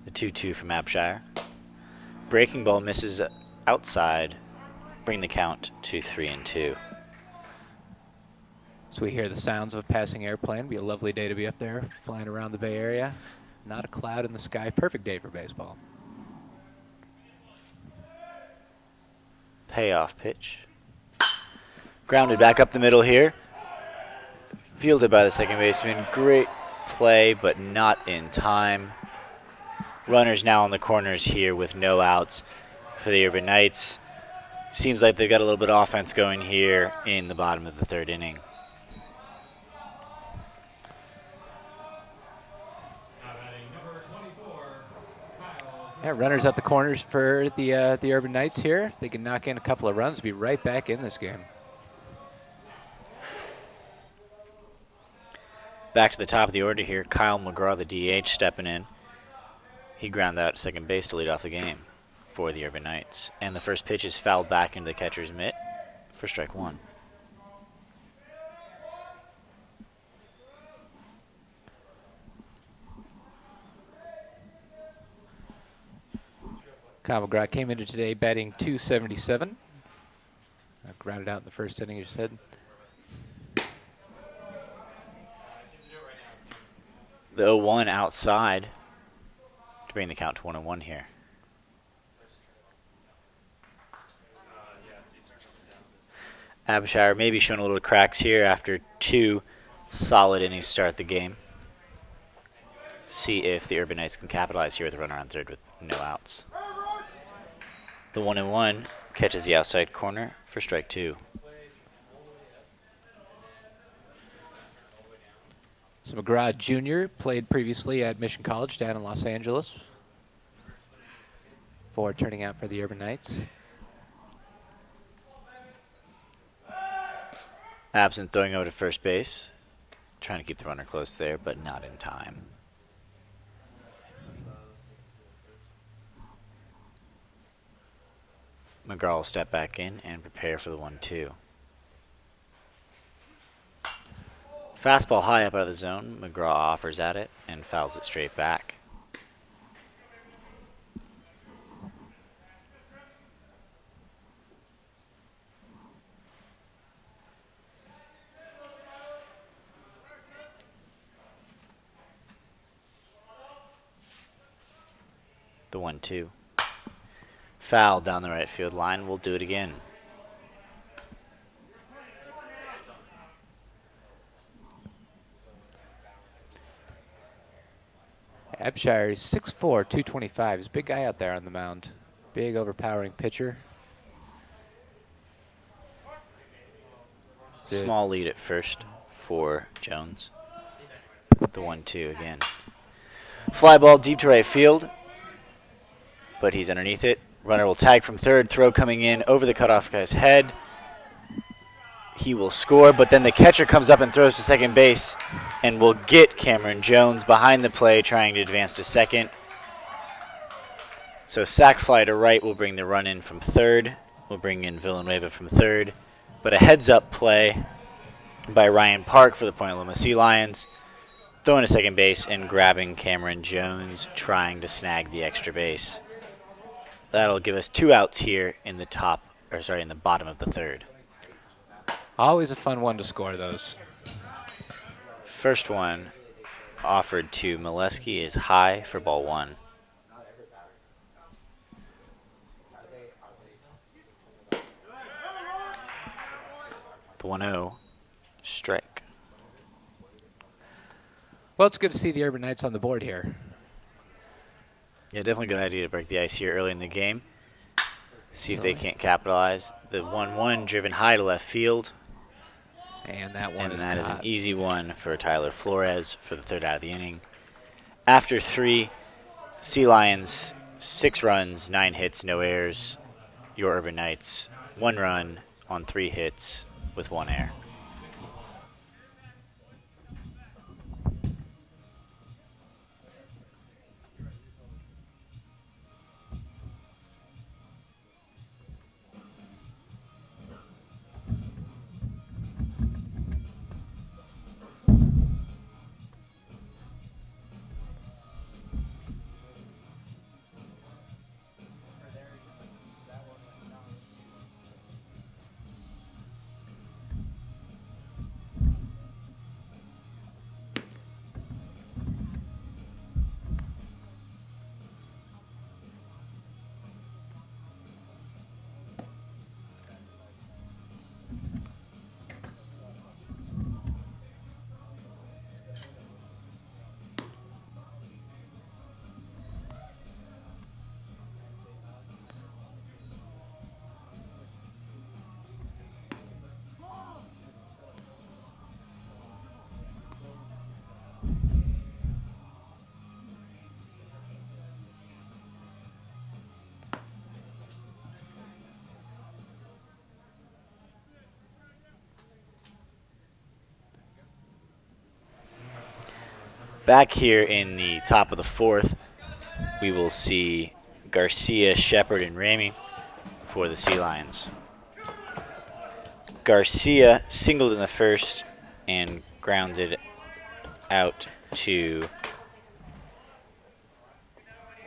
The 2-2 from Abshire. Breaking ball misses outside, bring the count to 3-2. So we hear the sounds of a passing airplane. Be a lovely day to be up there, flying around the Bay Area. Not a cloud in the sky. Perfect day for baseball. Payoff pitch. Grounded back up the middle here. Fielded by the second baseman. Great play, but not in time. Runners now on the corners here with no outs for the Urban Knights. Seems like they've got a little bit of offense going here in the bottom of the third inning. Yeah, runners at the corners for the Urban Knights here. They can knock in a couple of runs, be right back in this game. Back to the top of the order here, Kyle McGraw, the DH, stepping in. He grounded out to second base to lead off the game for the Urban Knights. And the first pitch is fouled back into the catcher's mitt for strike one. Kyle McGraw came into today batting .277. Grounded out in the first inning, you said. The 0-1 outside to bring the count to 1-1 here. Abishire maybe showing a little cracks here after 2 solid innings to start the game. See if the Urban Knights can capitalize here with a runner on third with no outs. The 1-1 catches the outside corner for strike 2. So McGraw Jr. played previously at Mission College down in Los Angeles before turning out for the Urban Knights. Absent throwing over to first base. Trying to keep the runner close there, but not in time. McGraw will step back in and prepare for the 1-2. Fastball high up out of the zone. McGraw offers at it and fouls it straight back. The 1-2. Foul down the right field line. We'll do it again. Abshire is 6'4", 225. He's a big guy out there on the mound. Big, overpowering pitcher. Small lead at first for Jones. The 1-2 again. Fly ball deep to right field, but he's underneath it. Runner will tag from third. Throw coming in over the cutoff guy's head. He will score, but then the catcher comes up and throws to second base and will get Cameron Jones behind the play trying to advance to second. So sac fly to right will bring the run in from third. We'll bring in Villanueva from third. But a heads-up play by Ryan Park for the Point Loma Sea Lions. Throwing to second base and grabbing Cameron Jones, trying to snag the extra base. That'll give us 2 outs here in the in the bottom of the third. Always a fun one to score those. First one offered to Molesky is high for ball 1. The 1-0 strike. Well, it's good to see the Urban Knights on the board here. Yeah, definitely a good idea to break the ice here early in the game. See if they can't capitalize. The 1-1 driven high to left field. And that one is an easy one for Tyler Flores for the third out of the inning. After 3, Sea Lions 6 runs, 9 hits, no errors. Your Urban Knights 1 run on 3 hits with 1 error. Back here in the top of the fourth, we will see Garcia, Shepard, and Ramey for the Sea Lions. Garcia singled in the first and grounded out to,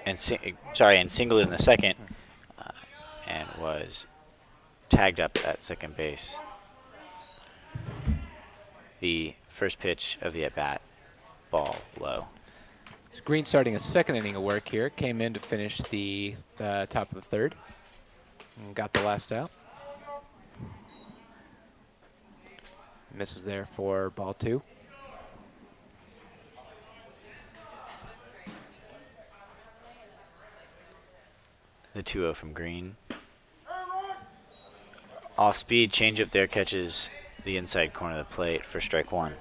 and singled in the second, and was tagged up at second base. The first pitch of the at-bat, ball low. So Green starting a second inning of work here. Came in to finish the top of the third and got the last out. Misses there for ball 2. The 2-0 from Green. Off speed, changeup there catches the inside corner of the plate for strike 1.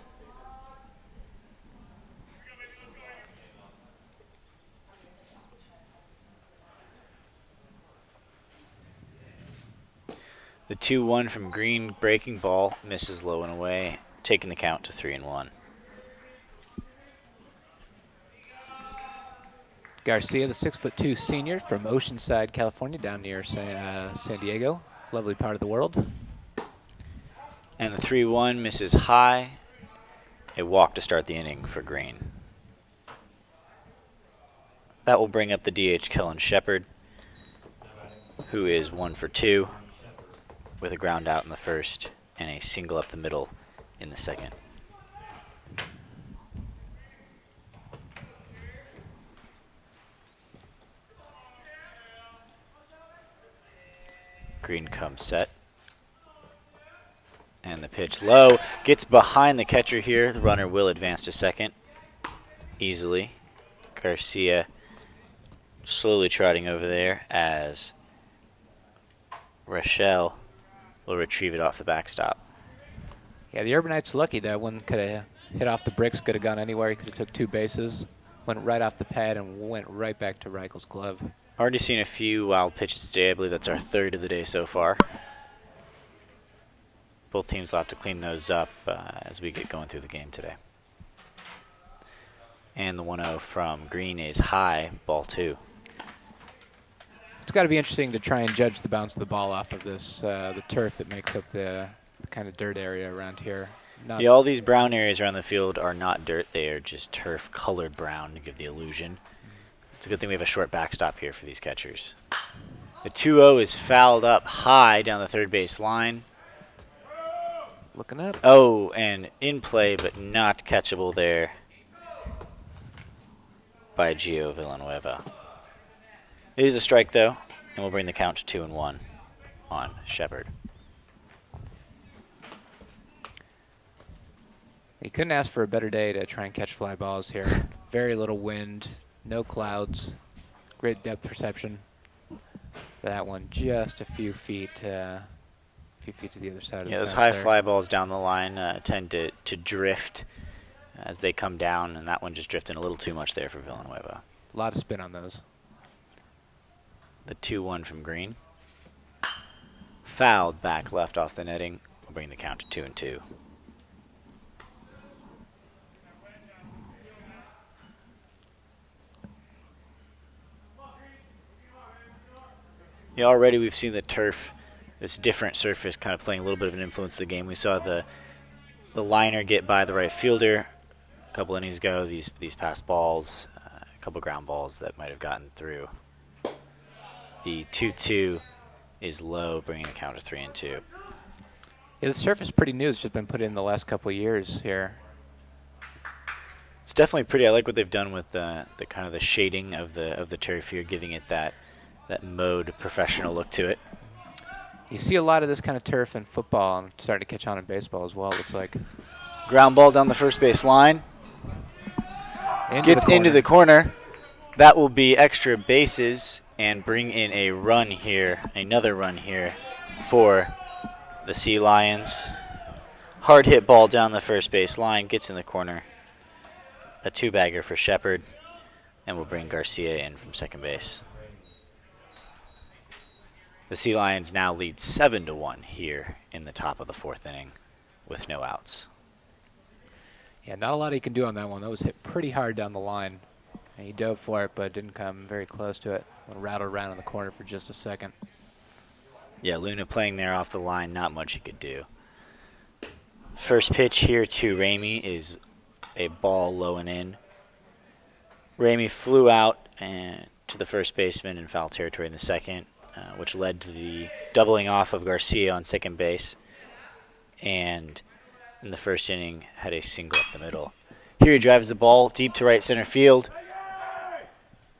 The 2-1 from Green, breaking ball, misses low and away, taking the count to 3-1. Garcia, the 6'2" senior from Oceanside, California, down near San Diego. Lovely part of the world. And the 3-1 misses high. A walk to start the inning for Green. That will bring up the DH Kellen Shepard, who is 1 for 2 with a ground out in the first and a single up the middle in the second. Green comes set. And the pitch low. Gets behind the catcher here. The runner will advance to second easily. Garcia slowly trotting over there as Rochelle will retrieve it off the backstop. Yeah, the Urbanites lucky that one could have hit off the bricks, could have gone anywhere. He could have took 2 bases, went right off the pad, and went right back to Reichel's glove. Already seen a few wild pitches today. I believe that's our 3rd of the day so far. Both teams will have to clean those up as we get going through the game today. And the 1-0 from Green is high, ball 2. It's got to be interesting to try and judge the bounce of the ball off of this, the turf that makes up the kind of dirt area around here. Yeah, all these brown areas around the field are not dirt. They are just turf-colored brown to give the illusion. It's a good thing we have a short backstop here for these catchers. The 2-0 is fouled up high down the third base line. Looking up. Oh, and in play, but not catchable there by Gio Villanueva. It is a strike, though, and we'll bring the count to 2-1 on Shepard. You couldn't ask for a better day to try and catch fly balls here. Very little wind, no clouds, great depth perception. That one just a few feet to the other side of the fence. Yeah, those high fly balls down the line tend to drift as they come down, and that one just drifting a little too much there for Villanueva. A lot of spin on those. The 2-1 from Green. Fouled back left off the netting. We'll bring the count to 2-2. Yeah, already we've seen the turf, this different surface, kind of playing a little bit of an influence of the game. We saw the liner get by the right fielder a couple innings ago. These past balls, a couple ground balls that might have gotten through. The 2-2 is low, bringing the count to 3-2. Yeah, the surface is pretty new. It's just been put in the last couple of years here. It's definitely pretty. I like what they've done with the kind of the shading of the turf here, giving it that mode professional look to it. You see a lot of this kind of turf in football and starting to catch on in baseball as well, it looks like. Ground ball down the first base line. Gets into the corner. That will be extra bases and bring in a run here, another run here for the Sea Lions. Hard hit ball down the first base line, gets in the corner. A 2-bagger for Shepard, and we'll bring Garcia in from second base. The Sea Lions now lead 7-1 here in the top of the 4th inning with no outs. Yeah, not a lot he can do on that one. That was hit pretty hard down the line. And he dove for it, but didn't come very close to it. Rattled around in the corner for just a second. Yeah, Luna playing there off the line, not much he could do. First pitch here to Ramey is a ball low and in. Ramey flew out to the first baseman in foul territory in the second, which led to the doubling off of Garcia on second base. And in the first inning, had a single up the middle. Here he drives the ball deep to right center field.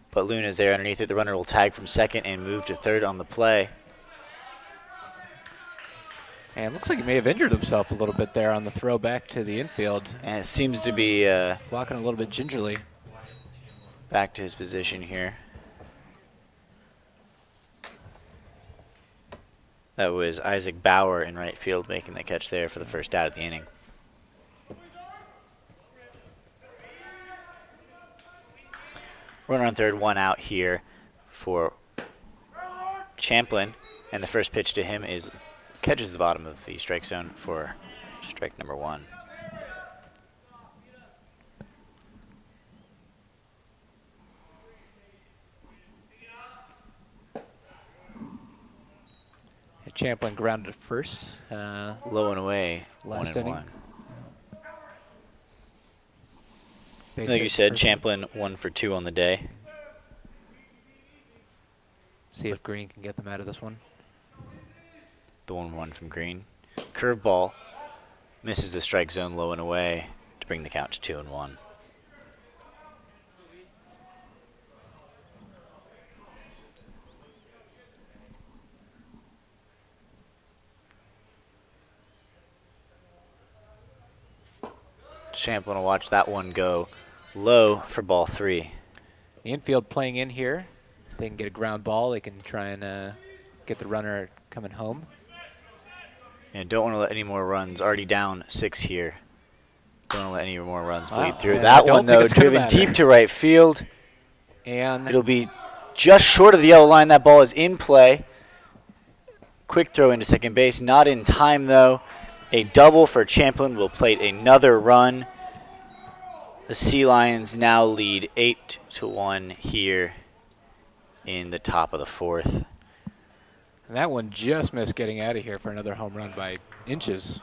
But Luna's there underneath it. The runner will tag from second and move to third on the play. And looks like he may have injured himself a little bit there on the throw back to the infield. And it seems to be walking a little bit gingerly. Back to his position here. That was Isaac Bauer in right field making the catch there for the first out of the inning. Runner on third, one out here for Champlin. And the first pitch to him catches the bottom of the strike zone for strike number one. Champlin grounded at first. Low and away, last 1-1. inning. Like you said, Champlin 1 for 2 on the day. See if Green can get them out of this one. The 1-1 from Green. Curveball misses the strike zone low and away to bring the count to 2-1. Champlin will watch that one go low for ball 3. The infield playing in here. If they can get a ground ball, they can try and get the runner coming home. And don't want to let any more runs. Already down 6 here. Don't want to let any more runs bleed through. Yeah, That one, though, driven deep to right field. And it'll be just short of the yellow line. That ball is in play. Quick throw into second base. Not in time, though. A double for Champlin will plate another run. The Sea Lions now lead 8-1 here in the top of the 4th. And that one just missed getting out of here for another home run by inches.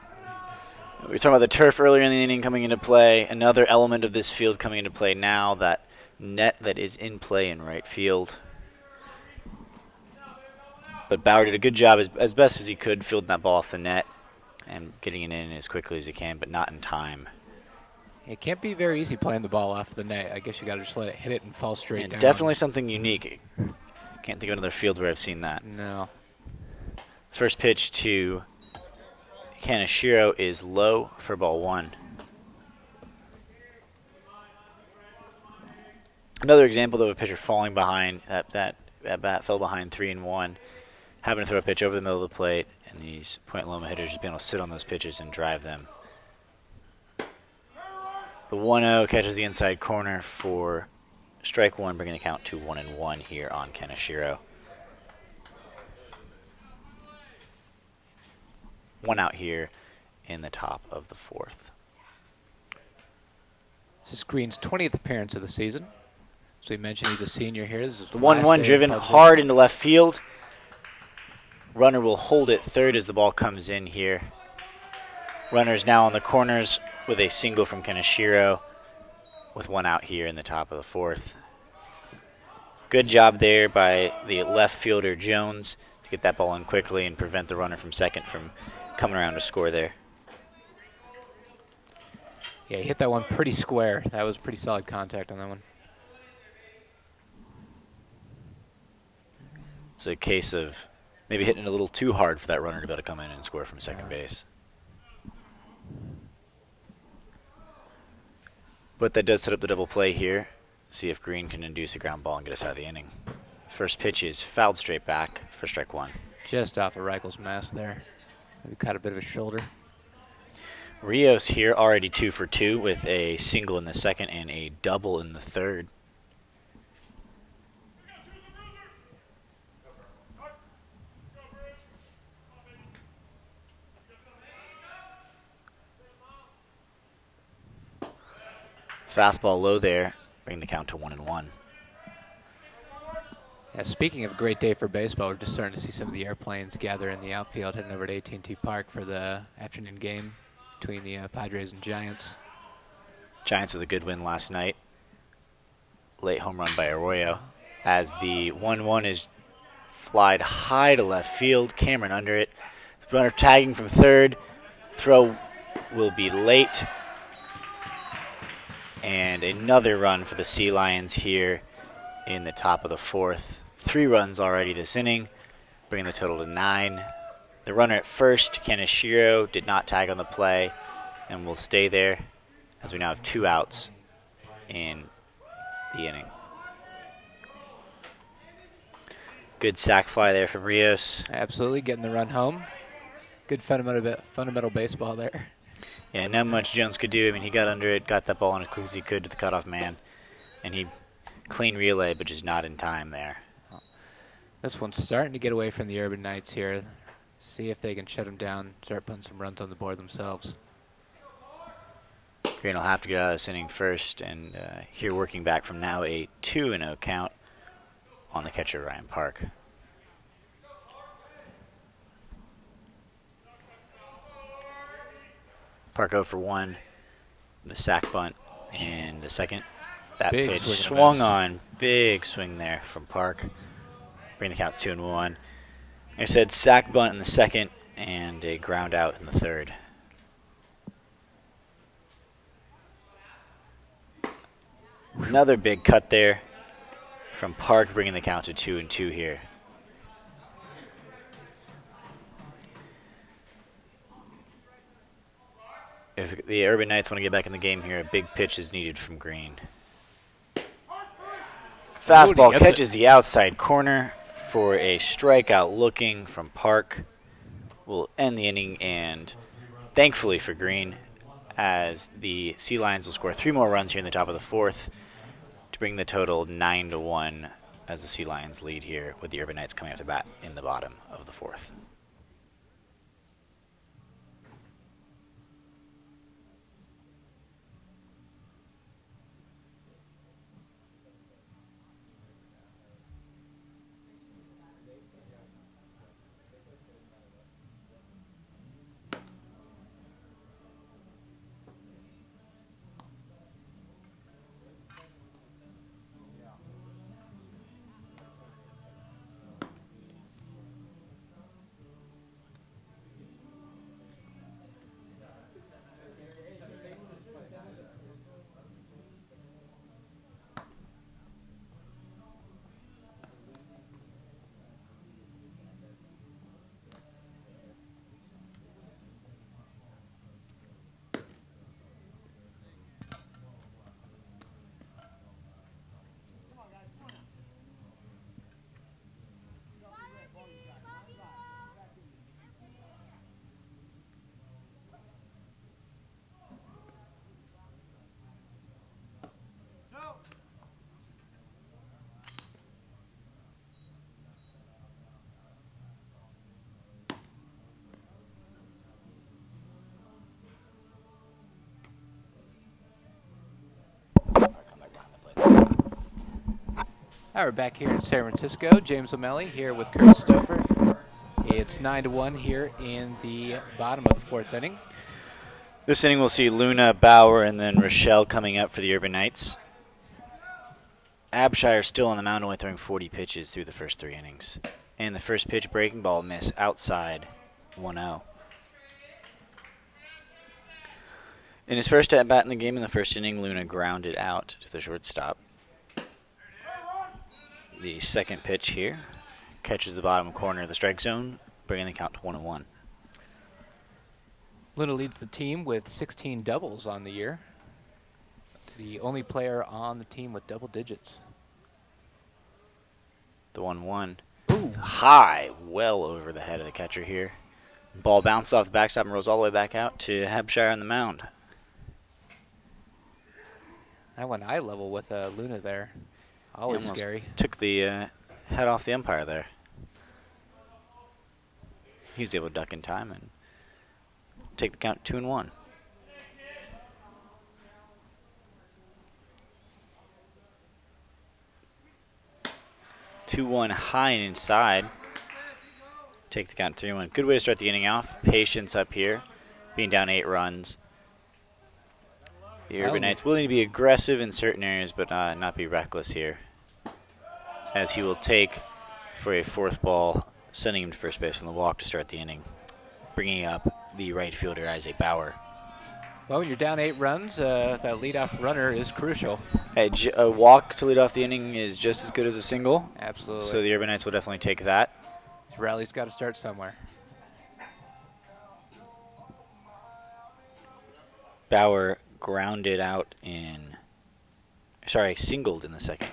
We were talking about the turf earlier in the inning coming into play. Another element of this field coming into play now, that net that is in play in right field. But Bauer did a good job as best as he could fielding that ball off the net and getting it in as quickly as he can, but not in time. It can't be very easy playing the ball off the net. I guess you got to just let it hit it and fall straight down. Definitely something unique. Can't think of another field where I've seen that. No. First pitch to Kaneshiro is low for ball 1. Another example of a pitcher falling behind. That bat fell behind 3-1. Having to throw a pitch over the middle of the plate, and these Point Loma hitters just being able to sit on those pitches and drive them. The 1-0 catches the inside corner for strike 1, bringing the count to 1-1 here on Kaneshiro. 1 out here in the top of the 4th. This is Green's 20th appearance of the season. So we mentioned he's a senior here. This is the 1-1 driven hard into left field. Runner will hold it third as the ball comes in here. Runner's now on the corners with a single from Kaneshiro with 1 out here in the top of the 4th. Good job there by the left fielder Jones to get that ball in quickly and prevent the runner from second from coming around to score there. Yeah, he hit that one pretty square. That was pretty solid contact on that one. It's a case of maybe hitting it a little too hard for that runner to be able to come in and score from second base. But that does set up the double play here. See if Green can induce a ground ball and get us out of the inning. First pitch is fouled straight back for strike 1. Just off of Reichel's mask there. Maybe caught a bit of his shoulder. Rios here already 2 for 2 with a single in the second and a double in the third. Fastball low there, bringing the count to 1-1. Yeah, speaking of a great day for baseball, we're just starting to see some of the airplanes gather in the outfield, heading over to AT&T Park for the afternoon game between the Padres and Giants. Giants with a good win last night. Late home run by Arroyo. As the 1-1 is flied high to left field. Cameron under it. Runner tagging from third. Throw will be late. And another run for the Sea Lions here in the top of the fourth. 3 runs already this inning, bringing the total to 9. The runner at first, Kaneshiro, did not tag on the play and will stay there as we now have 2 outs in the inning. Good sac fly there from Rios. Absolutely, getting the run home. Good fundamental baseball there. Yeah, not much Jones could do. I mean, he got under it, got that ball in as quick as he could to the cutoff man, and he clean relay, but just not in time there. This one's starting to get away from the Urban Knights here. See if they can shut them down, start putting some runs on the board themselves. Green will have to get out of this inning first, and here working back from now a 2-0 count on the catcher, Ryan Park. Park 0 for 1, the sac bunt, and the second. That Big pitch swing swung and a miss. on. Big swing there from Park. Bring the counts 2-1. Like I said, sac bunt in the second and a ground out in the third. Another big cut there from Park, bringing the count to 2-2 here. If the Urban Knights want to get back in the game here, a big pitch is needed from Green. Fastball gets catches the outside corner for a strikeout looking from Park. Will end the inning, and thankfully for Green, as the Sea Lions will score 3 more runs here in the top of the fourth to bring the total 9-1 as the Sea Lions lead here, with the Urban Knights coming up to bat in the bottom of the fourth. All right, we're back here in San Francisco. James O'Malley here with Kurt Stouffer. It's 9-1 here in the bottom of the fourth inning. This inning we'll see Luna, Bauer, and then Rochelle coming up for the Urban Knights. Abshire still on the mound, only throwing 40 pitches through the first 3 innings. And the first pitch, breaking ball miss outside, 1-0. In his first at-bat in the game in the first inning, Luna grounded out to the shortstop. The second pitch here catches the bottom corner of the strike zone, bringing the count to 1-1. Luna leads the team with 16 doubles on the year. The only player on the team with double digits. The 1-1. Ooh. High, well over the head of the catcher here. Ball bounces off the backstop and rolls all the way back out to Abshire on the mound. That went eye level with Luna there. Always Almost scary. took the head off the umpire there. He was able to duck in time and take the count 2-1. 2-1 high and inside. Take the count 3-1. Good way to start the inning off. Patience up here. Being down 8 runs. The Urban Knights willing to be aggressive in certain areas, but not be reckless here. As he will take for a 4th ball, sending him to first base on the walk to start the inning. Bringing up the right fielder, Isaac Bauer. Well, when you're down 8 runs, that leadoff runner is crucial. A walk to lead off the inning is just as good as a single. Absolutely. So the Urban Knights will definitely take that. This rally's got to start somewhere. Bauer grounded out singled in the second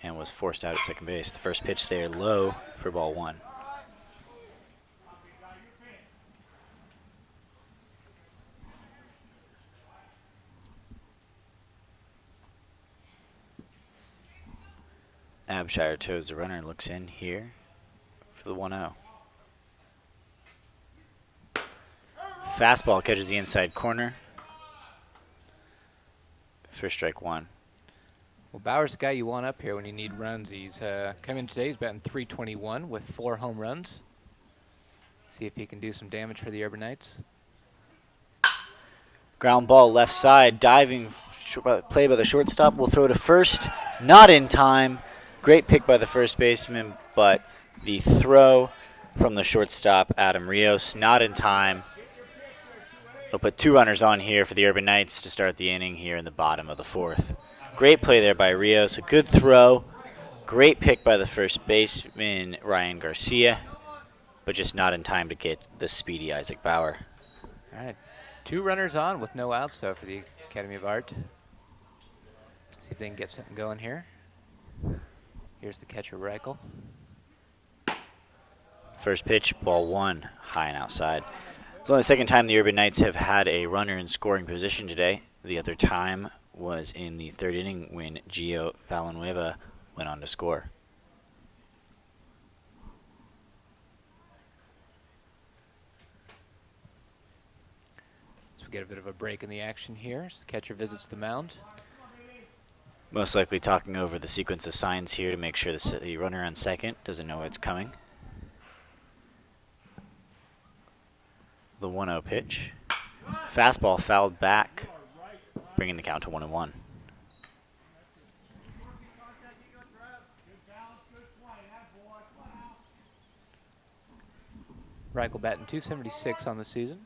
and was forced out at second base. The first pitch there low for ball 1. Abshire toes the runner, looks in here for the 1-0. Fastball catches the inside corner. First strike 1. Well, Bauer's the guy you want up here when you need runs. He's come in today. He's batting .321 with 4 home runs. See if he can do some damage for the Urban Knights. Ground ball left side, diving play by the shortstop. Will throw to first, not in time. Great pick by the first baseman, but the throw from the shortstop, Adam Rios, not in time. They'll put 2 runners on here for the Urban Knights to start the inning here in the bottom of the 4th. Great play there by Rios. A good throw. Great pick by the first baseman, Ryan Garcia, but just not in time to get the speedy Isaac Bauer. All right. 2 runners on with no outs, though, for the Academy of Art. See if they can get something going here. Here's the catcher, Reichel. First pitch, ball 1, high and outside. It's only the second time the Urban Knights have had a runner in scoring position today. The other time was in the 3rd inning when Gio Villanueva went on to score. So we get a bit of a break in the action here as the catcher visits the mound. Most likely talking over the sequence of signs here to make sure the runner on second doesn't know it's coming. The 1-0 pitch. Fastball fouled back, bringing the count to 1-1. Reichel batting .276 on the season.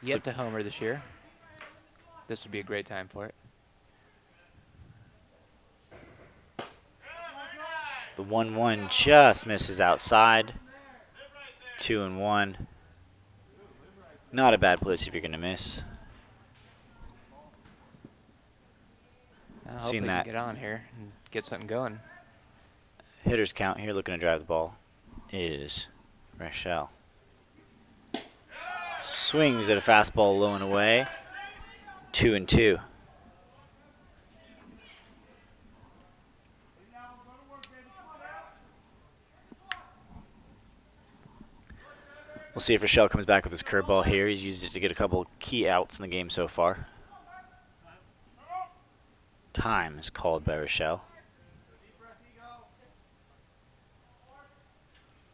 Yet to homer this year. This would be a great time for it. The 1-1 just misses outside. 2-1. Not a bad place if you're going to miss. Hopefully that. Get on here and get something going. Hitter's count here, looking to drive the ball, is Rochelle. Swings at a fastball low and away. 2-2. We'll see if Rochelle comes back with his curveball here. He's used it to get a couple key outs in the game so far. Time is called by Rochelle.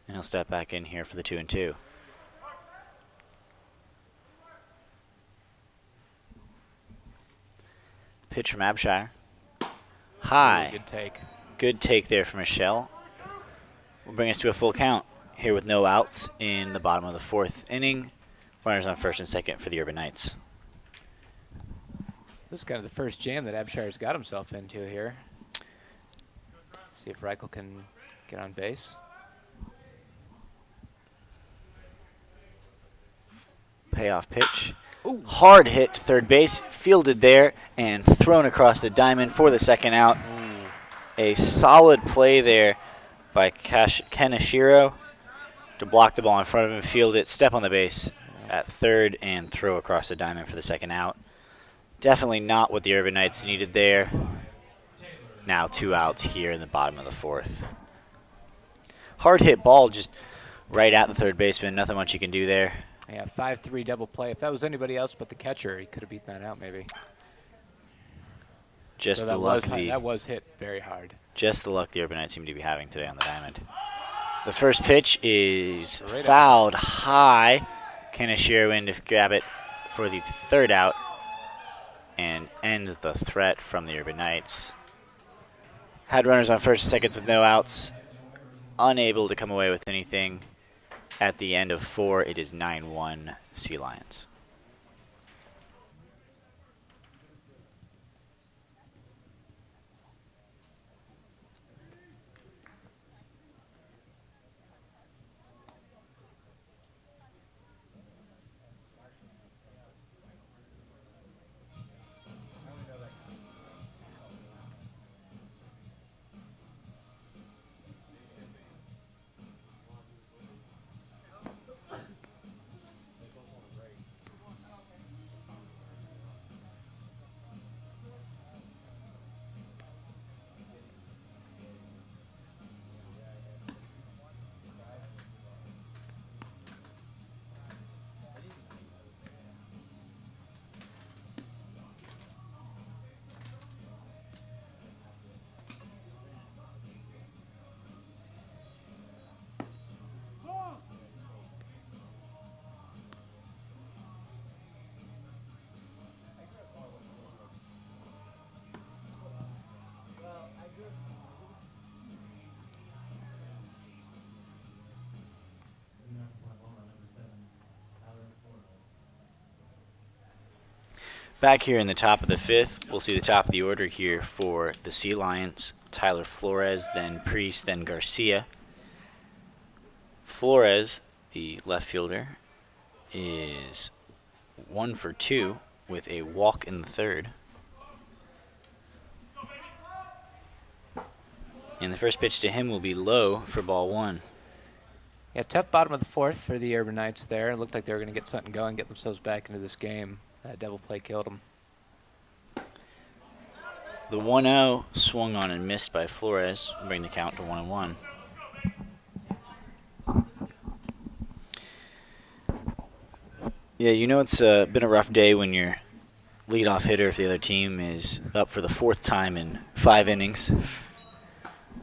And he'll step back in here for the 2-2. Pitch from Abshire. High. Good take. Good take there from Rochelle. Will bring us to a full count here with no outs in the bottom of the 4th inning. Runners on first and second for the Urban Knights. This is kind of the first jam that Abshire's got himself into here. See if Reichel can get on base. Payoff pitch. Ooh. Hard hit to third base, fielded there, and thrown across the diamond for the second out. Ooh. A solid play there by Kenishiro to block the ball in front of him, field it, step on the base at third, and throw across the diamond for the second out. Definitely not what the Urban Knights needed there. Now 2 outs here in the bottom of the 4th. Hard hit ball just right at the third baseman. Nothing much you can do there. Yeah, 5-3 double play. If that was anybody else but the catcher, he could have beaten that out maybe. Just So the that luck that was hit very hard. just the luck the Urbanites seem to be having today on the diamond. The first pitch is Right fouled high. Can Shearwind grab it for the third out and end the threat from the Urban Knights. Had runners on first and seconds with no outs. Unable to come away with anything. At the end of 4, it is 9-1 Sea Lions. Back here in the top of the 5th, we'll see the top of the order here for the Sea Lions. Tyler Flores, then Priest, then Garcia. Flores, the left fielder, is 1 for 2 with a walk in the 3rd. And the first pitch to him will be low for ball 1. Yeah, tough bottom of the 4th for the Urban Knights there. It looked like they were going to get something going, get themselves back into this game. That double play killed them. The 1-0 swung on and missed by Flores, bring the count to 1-1. Yeah, you know it's been a rough day when your leadoff hitter for the other team is up for the 4th time in 5 innings.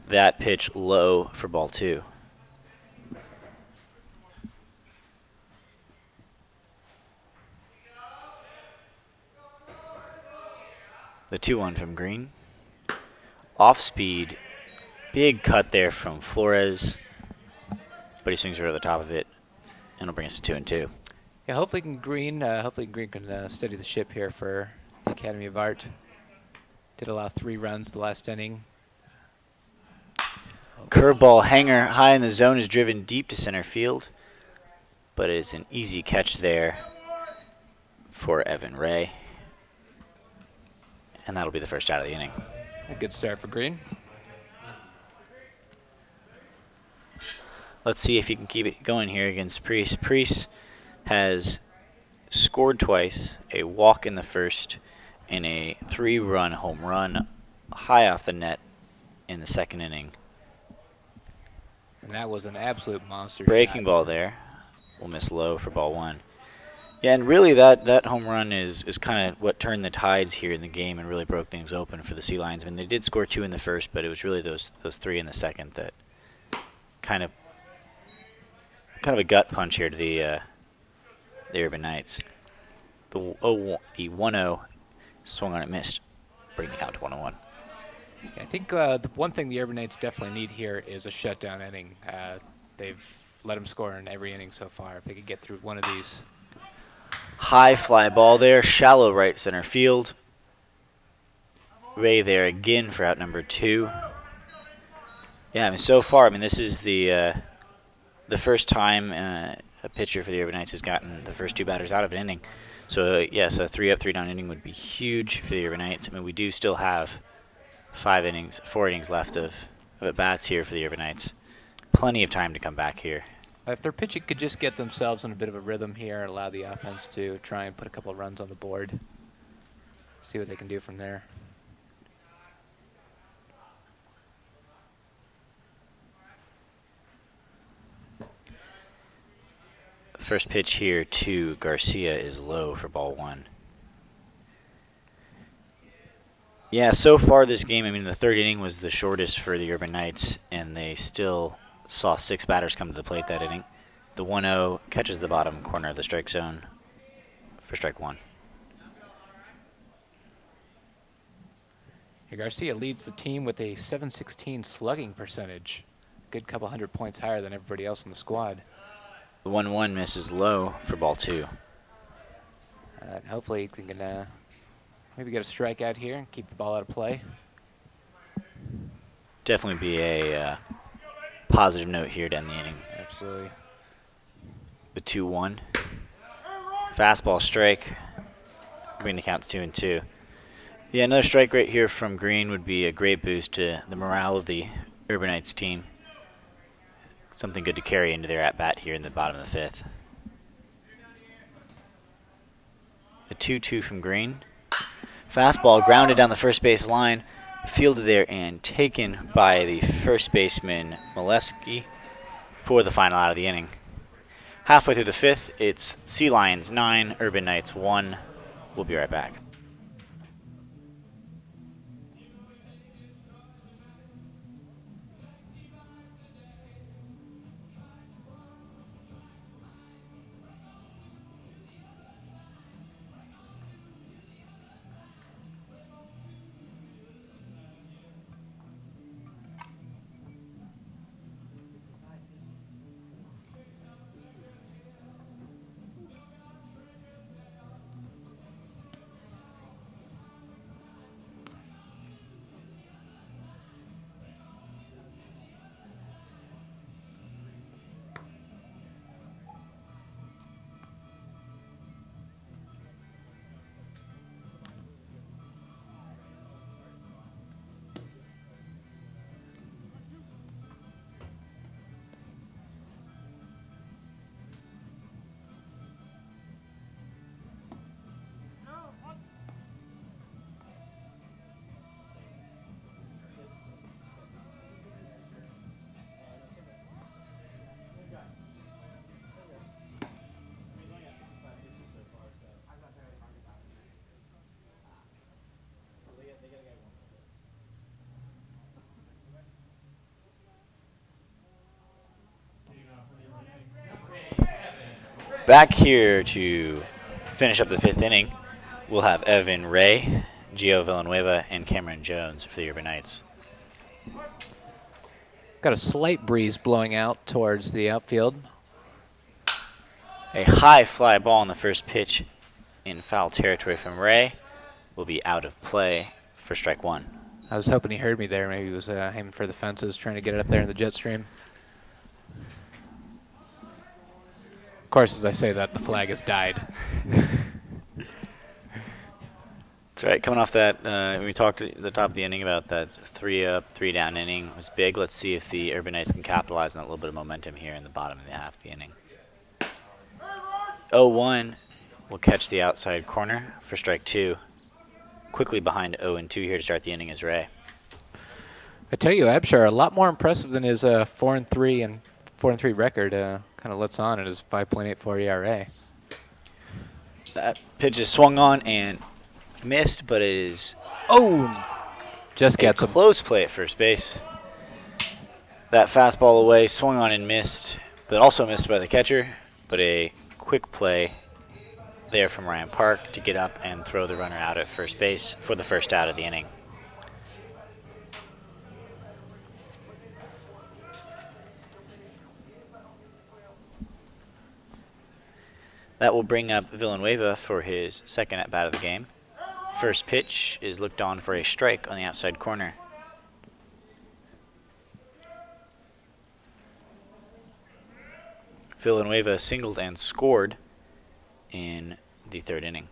That pitch low for ball 2. The 2-1 from Green. Off speed. Big cut there from Flores. But he swings right over the top of it. And it'll bring us to 2-2. Yeah, hopefully Green can steady the ship here for the Academy of Art. Did allow 3 runs the last inning. Curveball hanger high in the zone is driven deep to center field. But it is an easy catch there for Evan Ray. And that'll be the first out of the inning. A good start for Green. Let's see if he can keep it going here against Priest. Priest has scored twice, a walk in the 1st, and a 3-run home run high off the net in the 2nd inning. And that was an absolute monster Breaking shot. ball there. We'll miss low for ball 1. Yeah, and really that home run is kind of what turned the tides here in the game and really broke things open for the Sea Lions. I mean, they did score 2 in the 1st, but it was really those 3 in the 2nd that kind of a gut punch here to the Urban Knights. The 1-0 swung on it, missed, bringing the count to 1-1. Yeah, I think the one thing the Urban Knights definitely need here is a shutdown inning. They've let them score in every inning so far. If they could get through one of these. High fly ball there, shallow right center field. Ray there again for out number 2. Yeah, I mean, so far, this is the first time a pitcher for the Urban Knights has gotten the first 2 batters out of an inning. So, yes, a 3-up, 3-down inning would be huge for the Urban Knights. I mean, we do still have 4 innings left of at-bats here for the Urban Knights. Plenty of time to come back here. If their pitching could just get themselves in a bit of a rhythm here, allow the offense to try and put a couple of runs on the board, see what they can do from there. First pitch here to Garcia is low for ball 1. Yeah, so far this game, I mean, the third inning was the shortest for the Urban Knights, and they still saw 6 batters come to the plate that inning. The 1-0 catches the bottom corner of the strike zone for strike 1. Here Garcia leads the team with a .716 slugging percentage. Good couple 100 points higher than everybody else in the squad. The 1-1 misses low for ball 2. Hopefully he can maybe get a strikeout here and keep the ball out of play. Definitely be a positive note here to end the inning. Absolutely. The 2-1. Fastball strike. Bring the count to 2-2. Yeah, another strike right here from Green would be a great boost to the morale of the Urban Knights team. Something good to carry into their at-bat here in the bottom of the 5th. The 2-2 from Green. Fastball grounded down the first base line, fielded there and taken by the first baseman Molesky for the final out of the inning. Halfway through the 5th, it's Sea Lions 9, Urban Knights 1. We'll be right back. Back here to finish up the 5th inning, we'll have Evan Ray, Gio Villanueva, and Cameron Jones for the Urban Knights. Got a slight breeze blowing out towards the outfield. A high fly ball on the first pitch in foul territory from Ray will be out of play for strike 1. I was hoping he heard me there. Maybe he was aiming for the fences, trying to get it up there in the jet stream. Of course, as I say that, the flag has died. That's right. Coming off that, we talked at the top of the inning about that 3-up, 3-down inning. It was big. Let's see if the Urban Knights can capitalize on that little bit of momentum here in the bottom of the half of the inning. 0-1 will catch the outside corner for strike 2. Quickly behind 0-2 here to start the inning is Ray. I tell you, Abshire, a lot more impressive than his 4-3 and 4-3 record. Kind of lets on at his 5.84 ERA. That pitch is swung on and missed, but it is just gets a close play at first base. That fastball away, swung on and missed, but also missed by the catcher. But a quick play there from Ryan Park to get up and throw the runner out at first base for the first out of the inning. That will bring up Villanueva for his second at-bat of the game. First pitch is looked on for a strike on the outside corner. Villanueva singled and scored in the 3rd inning.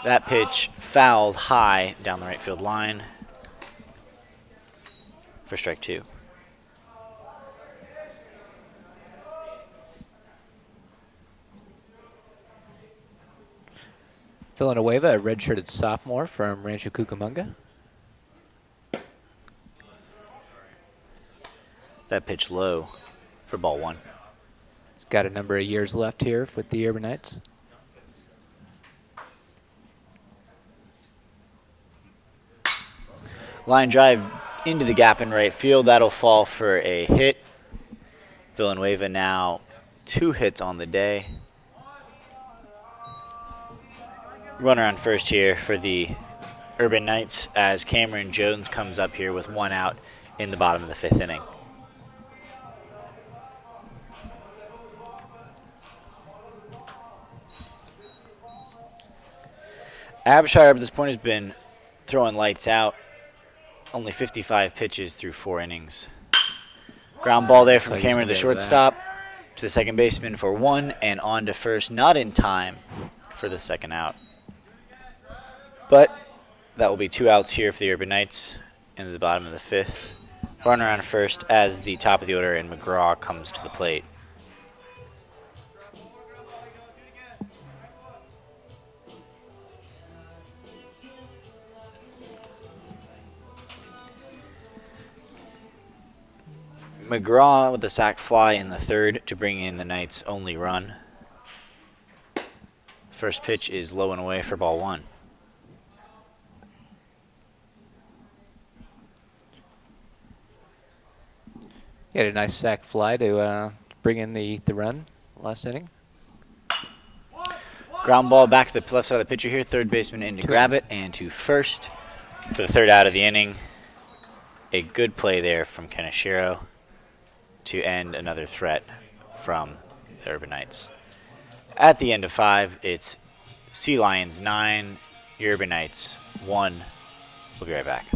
That pitch fouled high down the right field line for strike 2. Villanueva, a redshirted sophomore from Rancho Cucamonga. That pitch low for ball 1. He's got a number of years left here with the Urban Knights. Line drive into the gap in right field. That'll fall for a hit. Villanueva now 2 hits on the day. Runner on first here for the Urban Knights as Cameron Jones comes up here with 1 out in the bottom of the 5th inning. Abshire up at this point has been throwing lights out. Only 55 pitches through 4 innings. Ground ball there from Cameron, the shortstop, to the second baseman for 1 and on to first. Not in time for the second out. But that will be 2 outs here for the Urban Knights in the bottom of the 5th. Runner on first as the top of the order and McGraw comes to the plate. McGraw with the sac fly in the 3rd to bring in the Knights' only run. First pitch is low and away for ball 1. He had a nice sac fly to bring in the run last inning. Ground ball back to the left side of the pitcher here. Third baseman in to grab it and to first for the 3rd out of the inning. A good play there from Kenishiro to end another threat from the Urban Knights. At the end of 5, it's Sea Lions 9, Urban Knights 1. We'll be right back.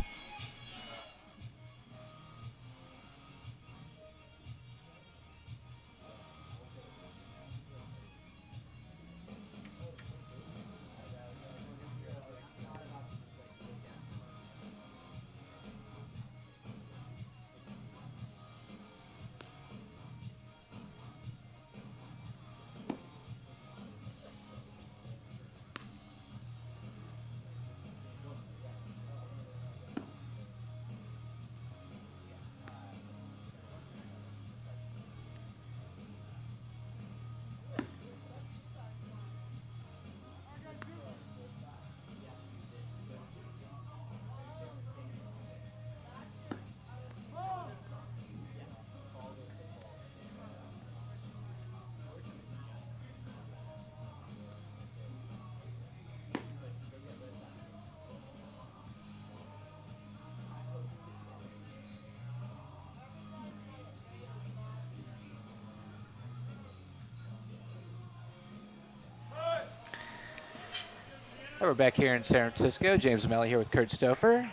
We're back here in San Francisco. James Melly here with Kurt Stouffer.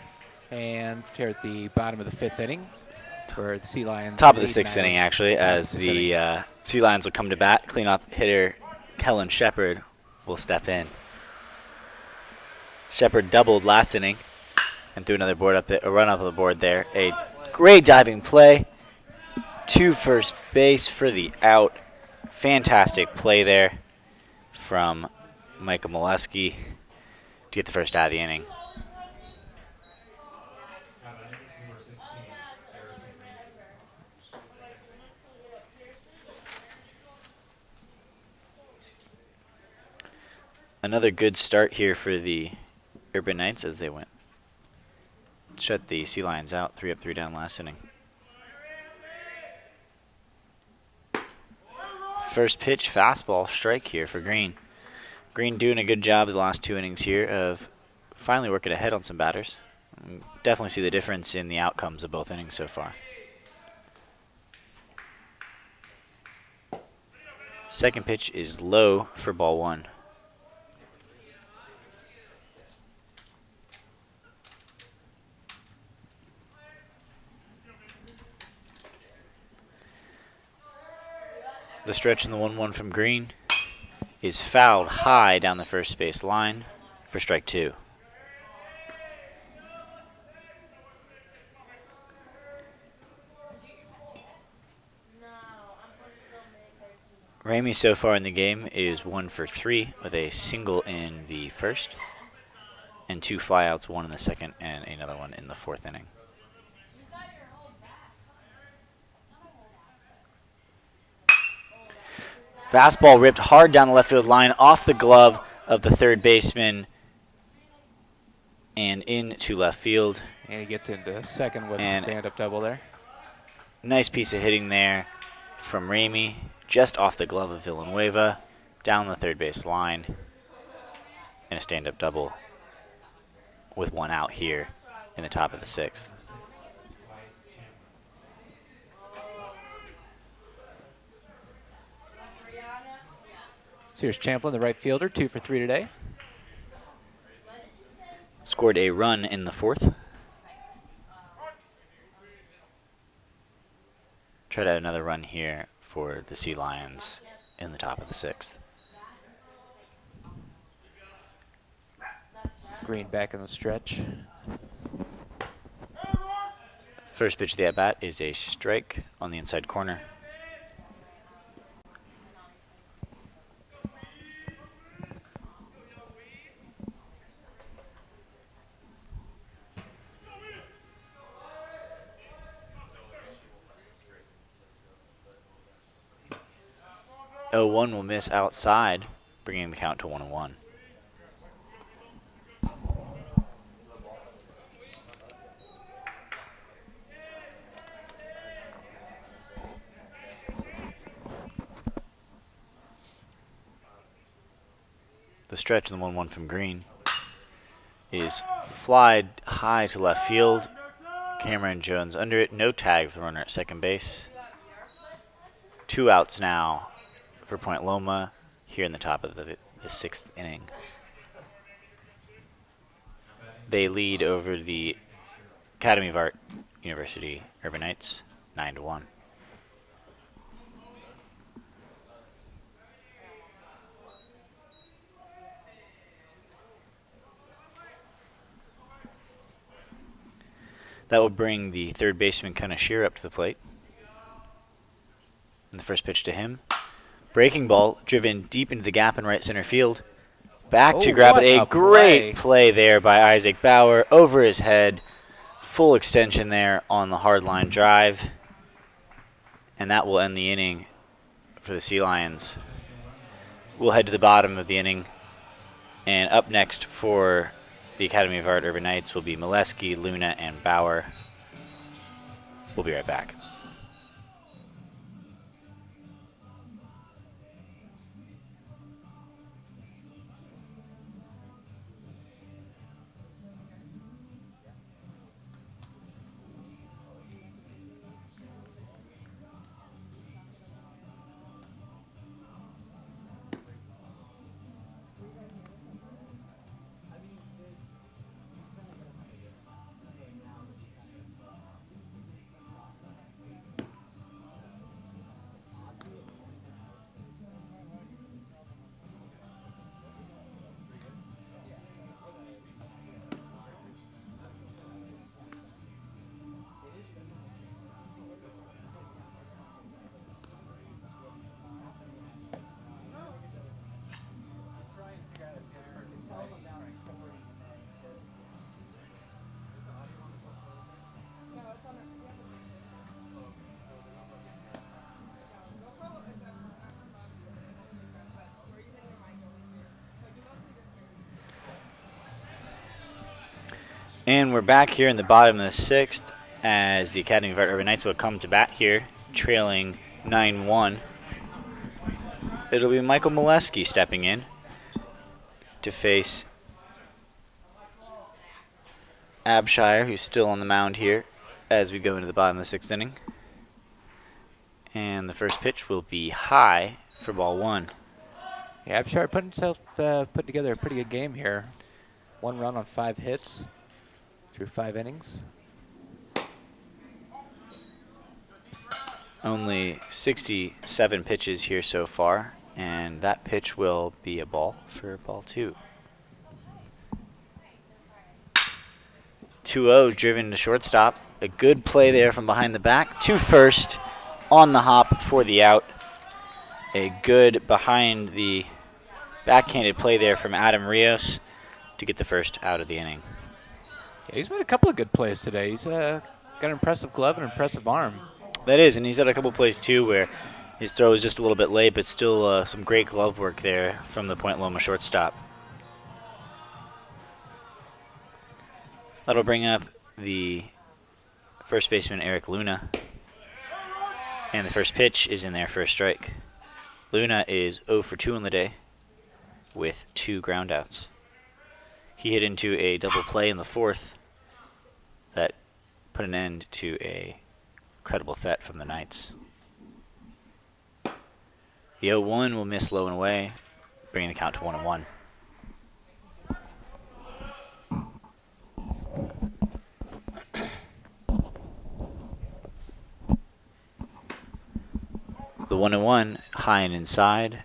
And here at the bottom of the 5th inning for the Sea Lions. Top of the 6th inning, actually, as the Sea Lions will come to bat. Cleanup hitter Kellen Shepard will step in. Shepard doubled last inning and threw another a run up the board there. A great diving play to first base for the out. Fantastic play there from Michael Molesky to get the first out of the inning. Another good start here for the Urban Knights as they shut the Sea Lions out. 3 up, 3 down last inning. First pitch, fastball, strike here for Green. Green doing a good job the last 2 innings here of finally working ahead on some batters. Definitely see the difference in the outcomes of both innings so far. Second pitch is low for ball 1. The stretch in the 1-1 from Green is fouled high down the first base line for strike 2. Ramey so far in the game is 1 for 3 with a single in the first and 2 flyouts, 1 in the second and another one in the 4th inning. Fastball ripped hard down the left field line off the glove of the third baseman, and into left field. And he gets into second with a And stand-up double there. nice piece of hitting there from Ramey, just off the glove of Villanueva, down the third base line, and a stand-up double with one out here in the top of the sixth. So here's Champlin, the right fielder, 2 for 3 today. Scored a run in the fourth. Tried out another run here for the Sea Lions in the top of the sixth. Green back in the stretch. First pitch of the at-bat is a strike on the inside corner. Oh, 1 will miss outside, bringing the count to 1-1. The stretch in the 1-1 from Green is flied high to left field. Cameron Jones under it. No tag for the runner at second base. 2 outs now for Point Loma here in the top of the sixth inning. They lead over the Academy of Art University Urban Knights 9-1. That will bring the third baseman Kanashiro up to the plate. And the first pitch to him. Breaking ball driven deep into the gap in right center field. Back to grab it. A great play there by Isaac Bauer over his head. Full extension there on the hard line drive. And that will end the inning for the Sea Lions. We'll head to the bottom of the inning. And up next for the Academy of Art Urban Knights will be Molesky, Luna, and Bauer. We'll be right back. And we're back here in the bottom of the sixth as the Academy of Art Urban Knights will come to bat here, trailing 9-1. It'll be Michael Molesky stepping in to face Abshire, who's still on the mound here as we go into the bottom of the sixth inning. And the first pitch will be high for ball 1. Yeah, Abshire put together a pretty good game here. 1 run on 5 hits through 5 innings. Only 67 pitches here so far, and that pitch will be a ball for ball 2. 2-0 driven to shortstop. A good play there from behind the back to first on the hop for the out. A good behind the backhanded play there from Adam Rios to get the first out of the inning. Yeah, he's made a couple of good plays today. He's got an impressive glove and an impressive arm. That is, and he's had a couple plays too where his throw was just a little bit late, but still some great glove work there from the Point Loma shortstop. That'll bring up the first baseman, Eric Luna. And the first pitch is in there for a strike. Luna is 0 for 2 on the day with 2 groundouts. He hit into a double play in the fourth that put an end to a incredible threat from the Knights. The 0-1 will miss low and away, bringing the count to 1-1. The 1-1 high and inside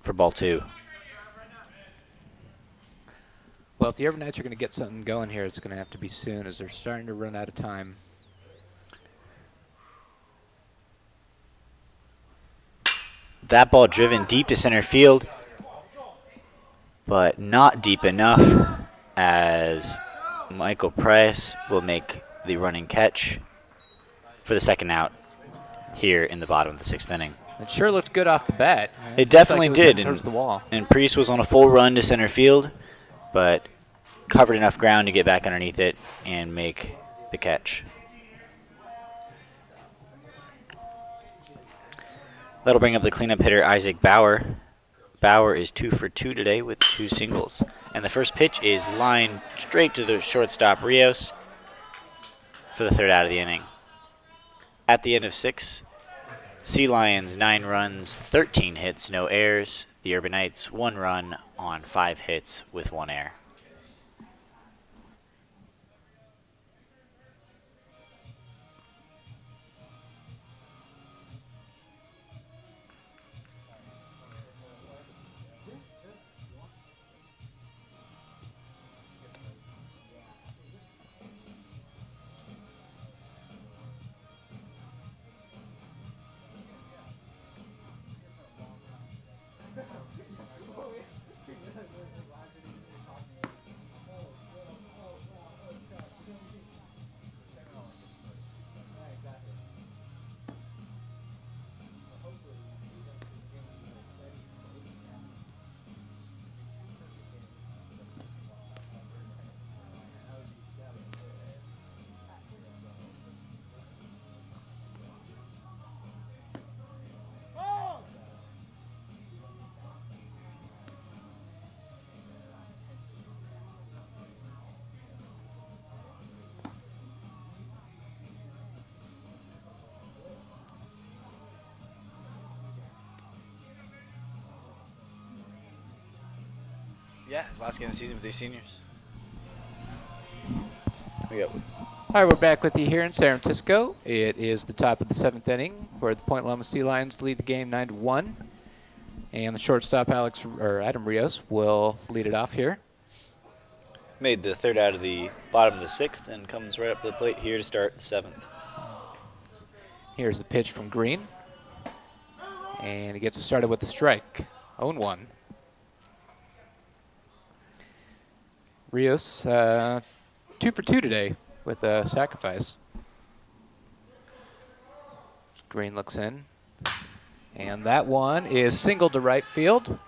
for ball 2. Well, if the Urban Knights are going to get something going here, it's going to have to be soon, as they're starting to run out of time. That ball driven deep to center field, but not deep enough, as Michael Price will make the running catch for the second out here in the bottom of the 6th inning. It sure looked good off the bat. It definitely did. Towards the wall. And Priest was on a full run to center field, but covered enough ground to get back underneath it and make the catch. That'll bring up the cleanup hitter, Isaac Bauer. Bauer is 2 for 2 today with 2 singles. And the first pitch is lined straight to the shortstop, Rios, for the 3rd out of the inning. At the end of 6, Sea Lions 9 runs, 13 hits, no errors. The Urban Knights 1 run on 5 hits with 1 error. Yeah, his last game of the season with these seniors. Yep. All right, we're back with you here in San Francisco. It is the top of the 7th inning, where the Point Loma Sea Lions lead the game 9-1, and the shortstop Adam Rios will lead it off here. Made the 3rd out of the bottom of the 6th and comes right up to the plate here to start the 7th. Here's the pitch from Green, and he gets started with the strike. 0-1. Rios 2 for 2 today with a sacrifice. Green looks in, and that one is single to right field,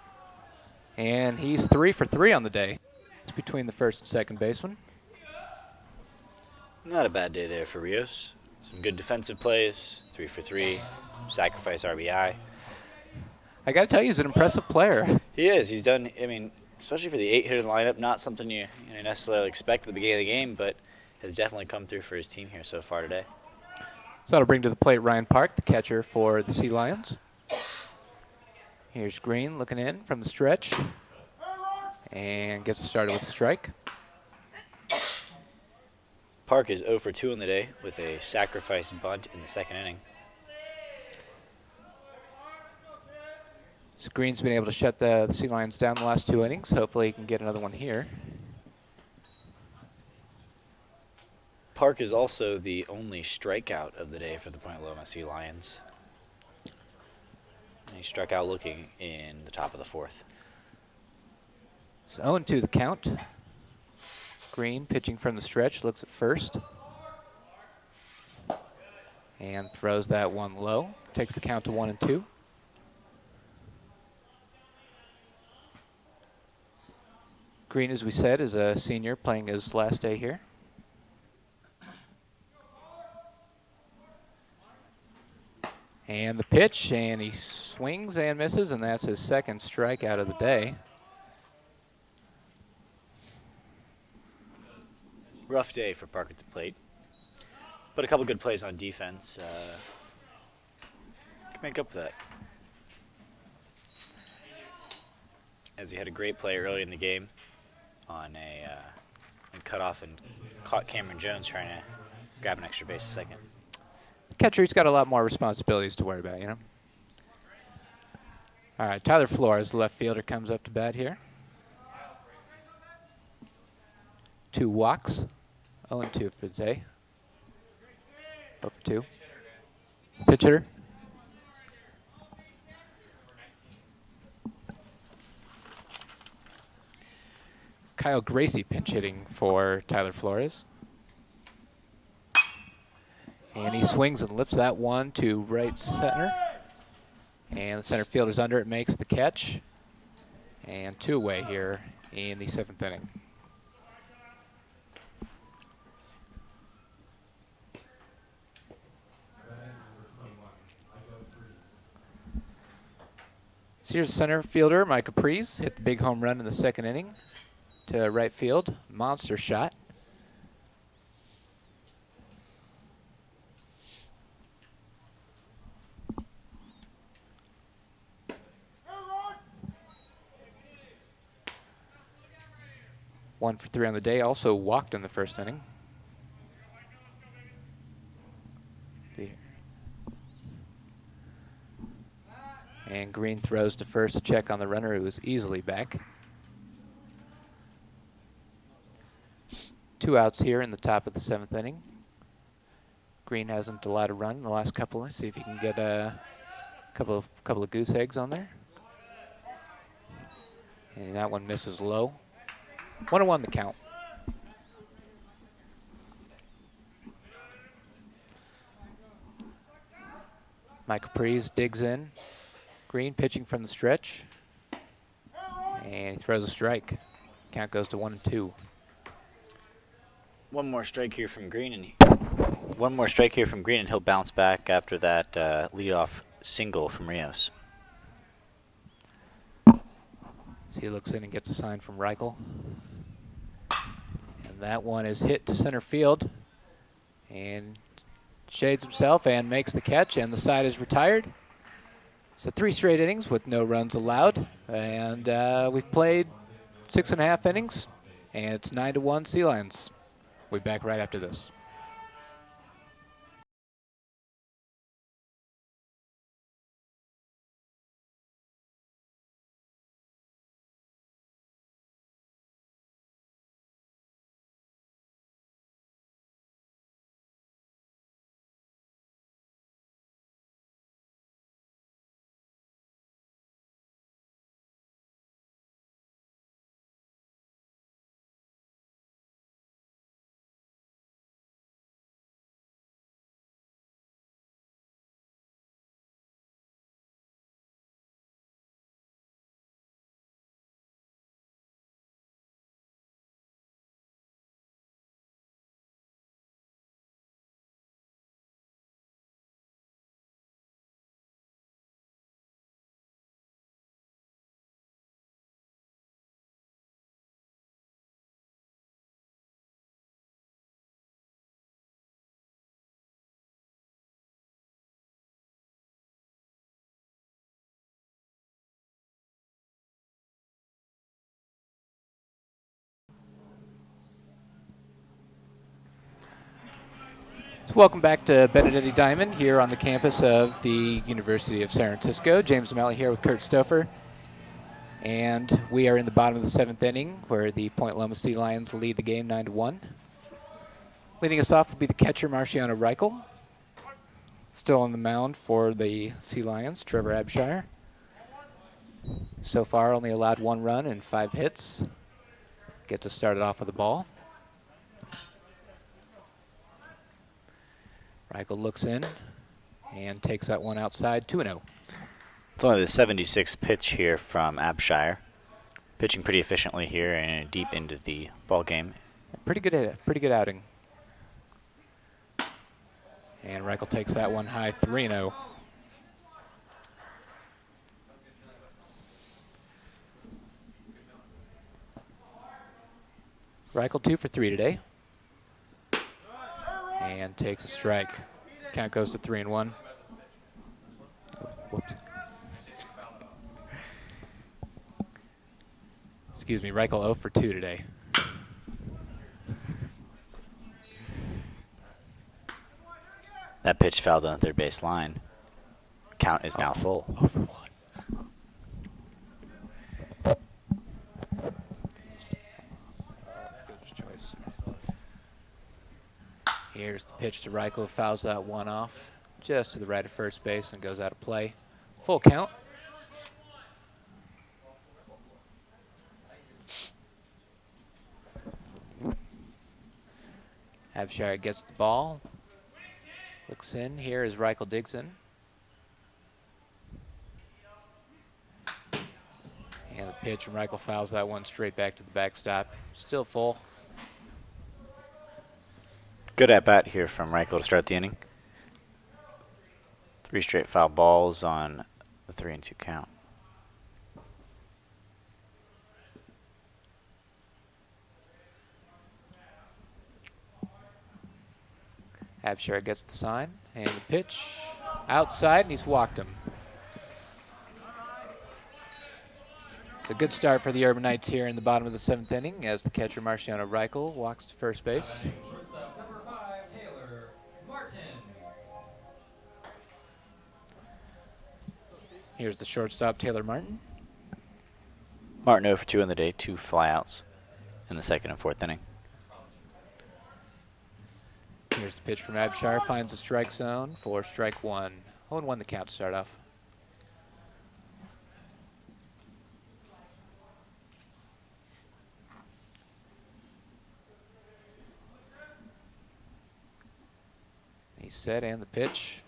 and he's 3 for 3 on the day. It's between the first and second baseman. Not a bad day there for Rios. Some good defensive plays, 3 for 3, sacrifice RBI. I got to tell you, he's an impressive player. He is. He's done, I mean, especially for the 8-hitter lineup, not something you necessarily expect at the beginning of the game, but has definitely come through for his team here so far today. So that'll bring to the plate Ryan Park, the catcher for the Sea Lions. Here's Green looking in from the stretch and gets started with a strike. Park is 0 for 2 on the day with a sacrifice bunt in the 2nd inning. So Green's been able to shut the Sea Lions down the last 2 innings. Hopefully he can get another one here. Park is also the only strikeout of the day for the Point Loma Sea Lions. And he struck out looking in the top of the 4th. So 0-2 the count. Green pitching from the stretch, looks at first. And throws that one low. Takes the count to 1-2. Green, as we said, is a senior playing his last day here. And the pitch, and he swings and misses, and that's his second strikeout of the day. Rough day for Park at the plate, but a couple good plays on defense can make up for that. As he had a great play early in the game on and cut off and caught Cameron Jones trying to grab an extra base a second. Catcher, he's got a lot more responsibilities to worry about, you know. All right, Tyler Flores, the left fielder, comes up to bat here. 2 walks, 0-2 for the day. 0-2. Pitch hitter. Kyle Gracie pinch hitting for Tyler Flores. And he swings and lifts that one to right center. And the center fielder's under it, makes the catch. And 2 away here in the 7th inning. Here's center fielder Mike Caprice hit the big home run in the 2nd inning to right field. Monster shot. One for 3 on the day. Also walked in the 1st inning. And Green throws to first to check on the runner, who is easily back. 2 outs here in the top of the 7th inning. Green hasn't allowed a run in the last couple. Let's see if he can get a couple of goose eggs on there. And that one misses low. 1-1 the count. Mike Caprice digs in. Green pitching from the stretch. And he throws a strike. Count goes to 1-2. One more strike here from Green, and he'll bounce back after that leadoff single from Rios. So he looks in and gets a sign from Reichel. And that one is hit to center field. And shades himself and makes the catch, and the side is retired. So 3 straight innings with no runs allowed. And we've played 6.5 innings, and it's 9-1 Sea Lions. We'll be back right after this. So welcome back to Benedetti Diamond here on the campus of the University of San Francisco. James O'Malley here with Kurt Stouffer. And we are in the bottom of the 7th inning where the Point Loma Sea Lions lead the game 9-1. Leading us off will be the catcher Marciano Reichel. Still on the mound for the Sea Lions, Trevor Abshire. So far only allowed 1 run and 5 hits. Gets us started off with a ball. Reichel looks in and takes that one outside, 2-0. It's only the 76th pitch here from Abshire. Pitching pretty efficiently here and deep into the ball game. Pretty good outing. And Reichel takes that one high, 3-0. Reichel 2 for 3 today. And takes a strike. Count goes to 3-1. Whoops. Excuse me, Reichel 0 for 2 today. That pitch fouled on the third base line. Count is now full. Over 1. Good choice. Here's the pitch to Reichel, fouls that one off just to the right of first base and goes out of play. Full count. Abshire gets the ball. Looks in. Here as Reichel digs in. And the pitch, and Reichel fouls that one straight back to the backstop. Still full. Good at bat here from Reichel to start the inning. 3 straight foul balls on the 3-2 count. Abshire gets the sign, and the pitch outside, and he's walked him. It's a good start for the Urban Knights here in the bottom of the 7th inning as the catcher Marciano Reichel walks to first base. Here's the shortstop, Taylor Martin. Martin 0 for 2 in the day, 2 flyouts in the 2nd and 4th inning. Here's the pitch from Abshire, finds the strike zone for strike 1. 0-1 the count to start off. He's set, and the pitch.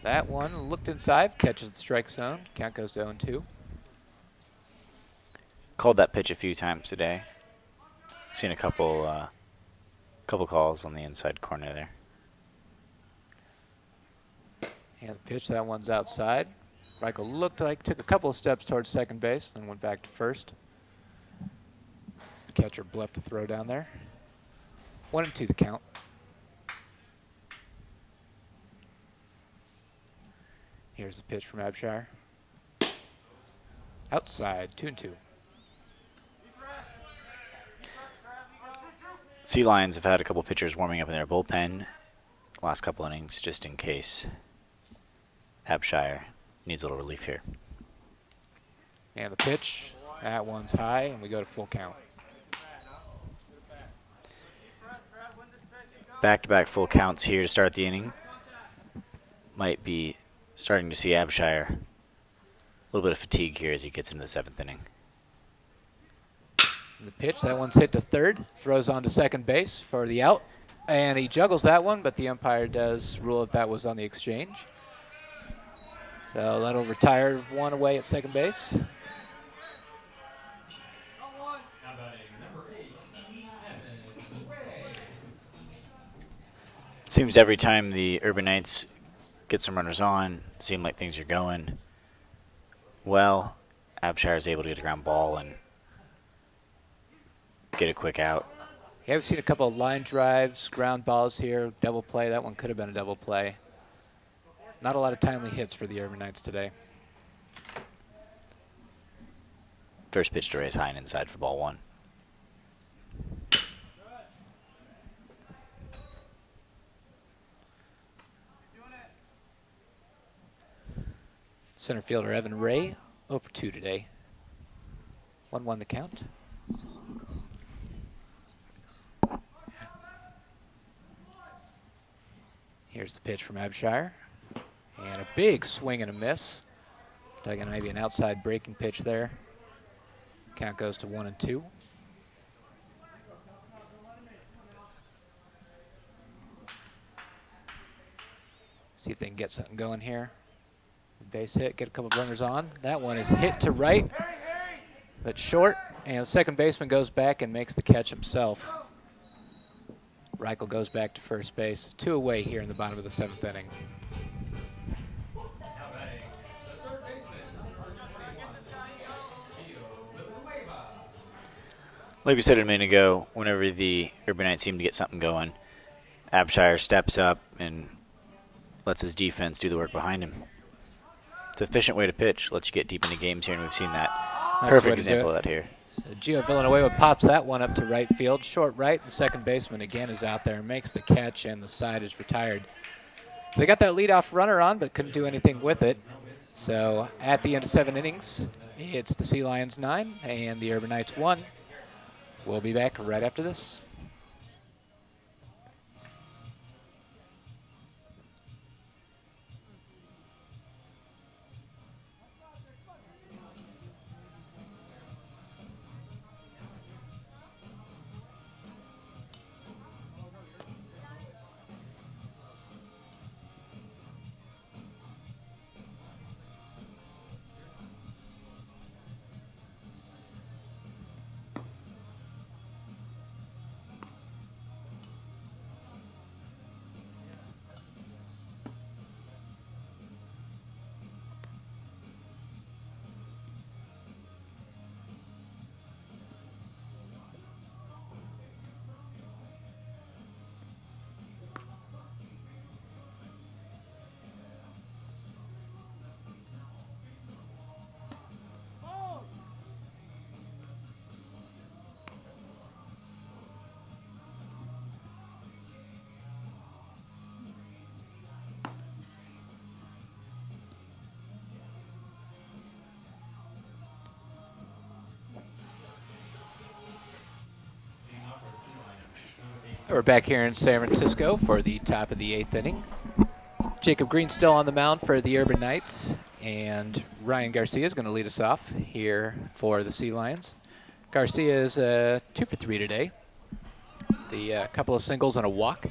That one looked inside, catches the strike zone. Count goes to 0-2. Called that pitch a few times today. Seen a couple calls on the inside corner there. And the pitch, that one's outside. Reichel looked like took a couple of steps towards second base, then went back to first. As the catcher bluffed a throw down there. 1-2 the count. Here's the pitch from Abshire. Outside, 2-2. Sea Lions have had a couple pitchers warming up in their bullpen last couple innings just in case Abshire needs a little relief here. And the pitch, that one's high, and we go to full count. Back-to-back full counts here to start the inning. Might be starting to see Abshire a little bit of fatigue here as he gets into the 7th inning. And the pitch, that one's hit to third, throws on to second base for the out, and he juggles that one, but the umpire does rule that that was on the exchange. So that'll retire one away at second base. Seems every time the Urban Knights get some runners on, seem like things are going well. Abshire is able to get a ground ball and get a quick out. Yeah, we've seen a couple of line drives, ground balls here, double play. That one could have been a double play. Not a lot of timely hits for the Urban Knights today. First pitch to raise high and inside for ball 1. Center fielder Evan Ray, 0 for 2 today. 1-1 the count. Here's the pitch from Abshire. And a big swing and a miss. Taking maybe an outside breaking pitch there. Count goes to 1-2. See if they can get something going here. Base hit, get a couple of runners on. That one is hit to right, but short, and the second baseman goes back and makes the catch himself. Reichel goes back to first base. 2 away here in the bottom of the 7th inning. Like we said a minute ago, whenever the Urbanites seem to get something going, Abshire steps up and lets his defense do the work behind him. It's an efficient way to pitch. Lets you get deep into games here, and we've seen that. Perfect example of that here. So Gio Villanueva pops that one up to right field. Short right. The second baseman again is out there, makes the catch, and the side is retired. So they got that leadoff runner on, but couldn't do anything with it. So at the end of 7 innings, it's the Sea Lions 9 and the Urban Knights 1. We'll be back right after this. We're back here in San Francisco for the top of the 8th inning. Jacob Green still on the mound for the Urban Knights, and Ryan Garcia is going to lead us off here for the Sea Lions. Garcia is 2 for 3 today. The couple of singles and a walk.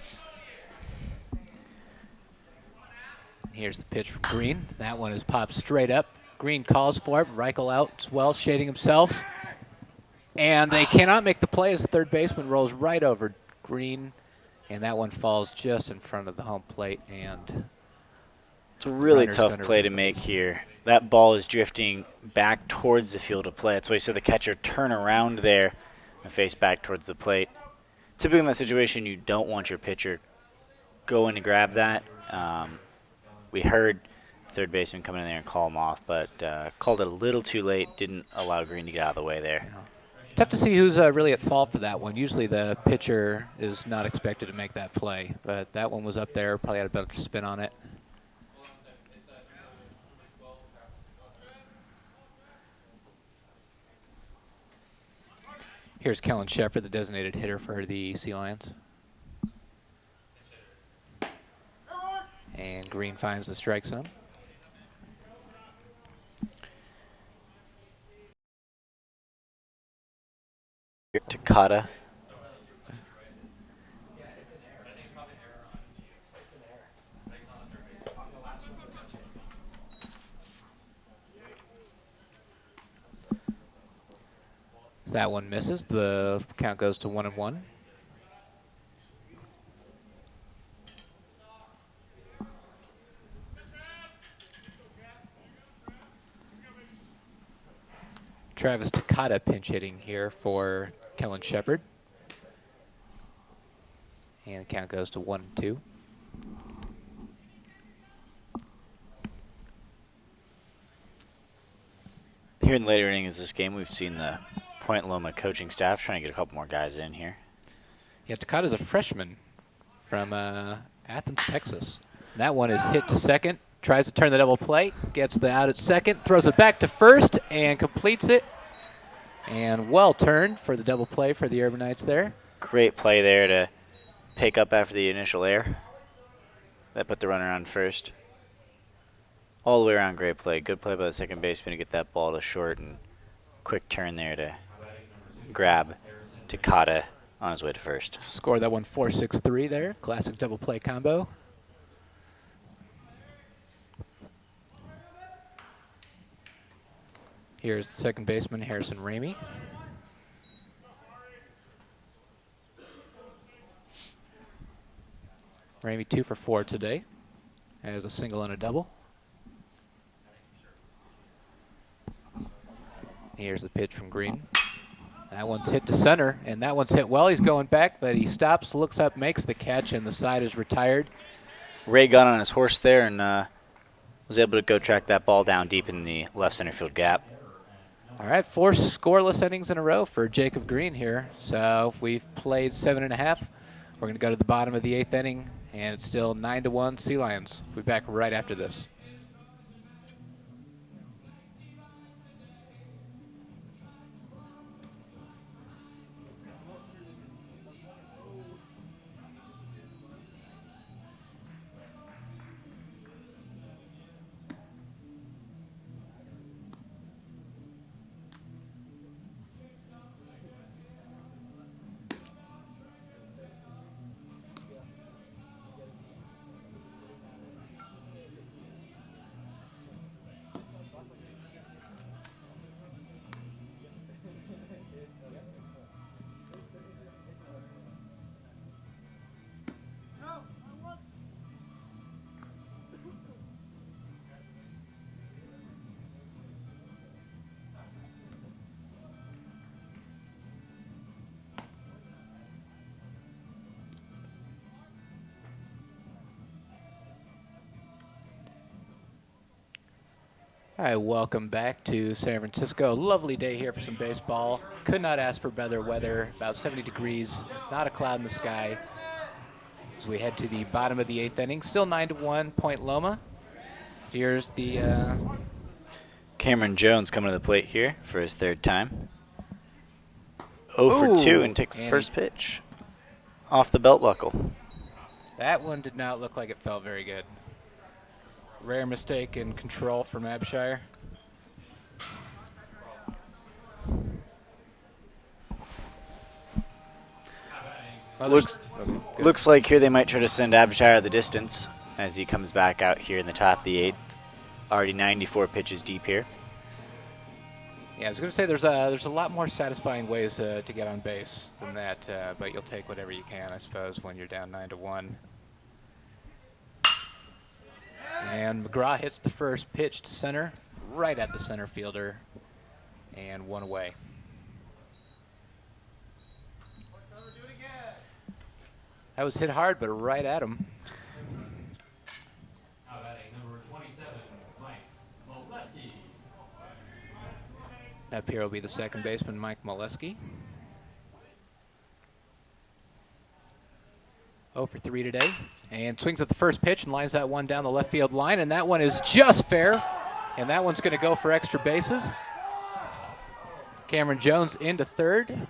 Here's the pitch from Green. That one is popped straight up. Green calls for it. Reichel out as well, shading himself. And they cannot make the play as the third baseman rolls right over Green, and that one falls just in front of the home plate. And it's a really tough play to make here. That ball is drifting back towards the field of play. That's why you saw the catcher turn around there and face back towards the plate. Typically in that situation, you don't want your pitcher going to grab that. We heard third baseman come in there and call him off, but called it a little too late. Didn't allow Green to get out of the way there. Tough to see who's really at fault for that one. Usually the pitcher is not expected to make that play, but that one was up there, probably had a better spin on it. Here's Kellen Shepard, the designated hitter for the Sea Lions. And Green finds the strike zone. Takata. That one misses. The count goes to 1-1. Travis Takata pinch hitting here for Kellen Shepard. And the count goes to 1-2. Here in the later innings of this game, we've seen the Point Loma coaching staff trying to get a couple more guys in here. Yeah, Takata's a freshman from Athens, Texas. And that one is hit to second. Tries to turn the double play. Gets the out at second. Throws it back to first and completes it. And well turned for the double play for the Urban Knights there. Great play there to pick up after the initial error. That put the runner on first. All the way around, great play. Good play by the second baseman to get that ball to short, and quick turn there to grab Takata on his way to first. Scored that one 4-6-3 there. Classic double play combo. Here's the second baseman, Harrison Ramey. Ramey 2 for 4 today. Has a single and a double. Here's the pitch from Green. That one's hit to center, and that one's hit well. He's going back, but he stops, looks up, makes the catch, and the side is retired. Ray got on his horse there and was able to go track that ball down deep in the left center field gap. All right, 4 scoreless innings in a row for Jacob Green here. So we've played 7.5. We're going to go to the bottom of the 8th inning, and it's still 9-1 Sea Lions. We'll be back right after this. All right, welcome back to San Francisco. Lovely day here for some baseball. Could not ask for better weather. About 70 degrees, not a cloud in the sky. As we head to the bottom of the 8th inning, still 9-1 Point Loma. Here's the Cameron Jones coming to the plate here for his 3rd time. 0 for 2 and takes the first pitch off the belt buckle. That one did not look like it felt very good. Rare mistake in control from Abshire. Looks like here they might try to send Abshire the distance as he comes back out here in the top of the 8th. Already 94 pitches deep here. Yeah, I was going to say there's a lot more satisfying ways to get on base than that, but you'll take whatever you can, I suppose, when you're down 9-1. And McGraw hits the first pitch to center, right at the center fielder, and 1 away. That was hit hard, but right at him. Number 27, Mike Molesky. Up here will be the second baseman, Mike Molesky. 0 for 3 today. And swings at the first pitch and lines that one down the left field line. And that one is just fair. And that one's going to go for extra bases. Cameron Jones into third.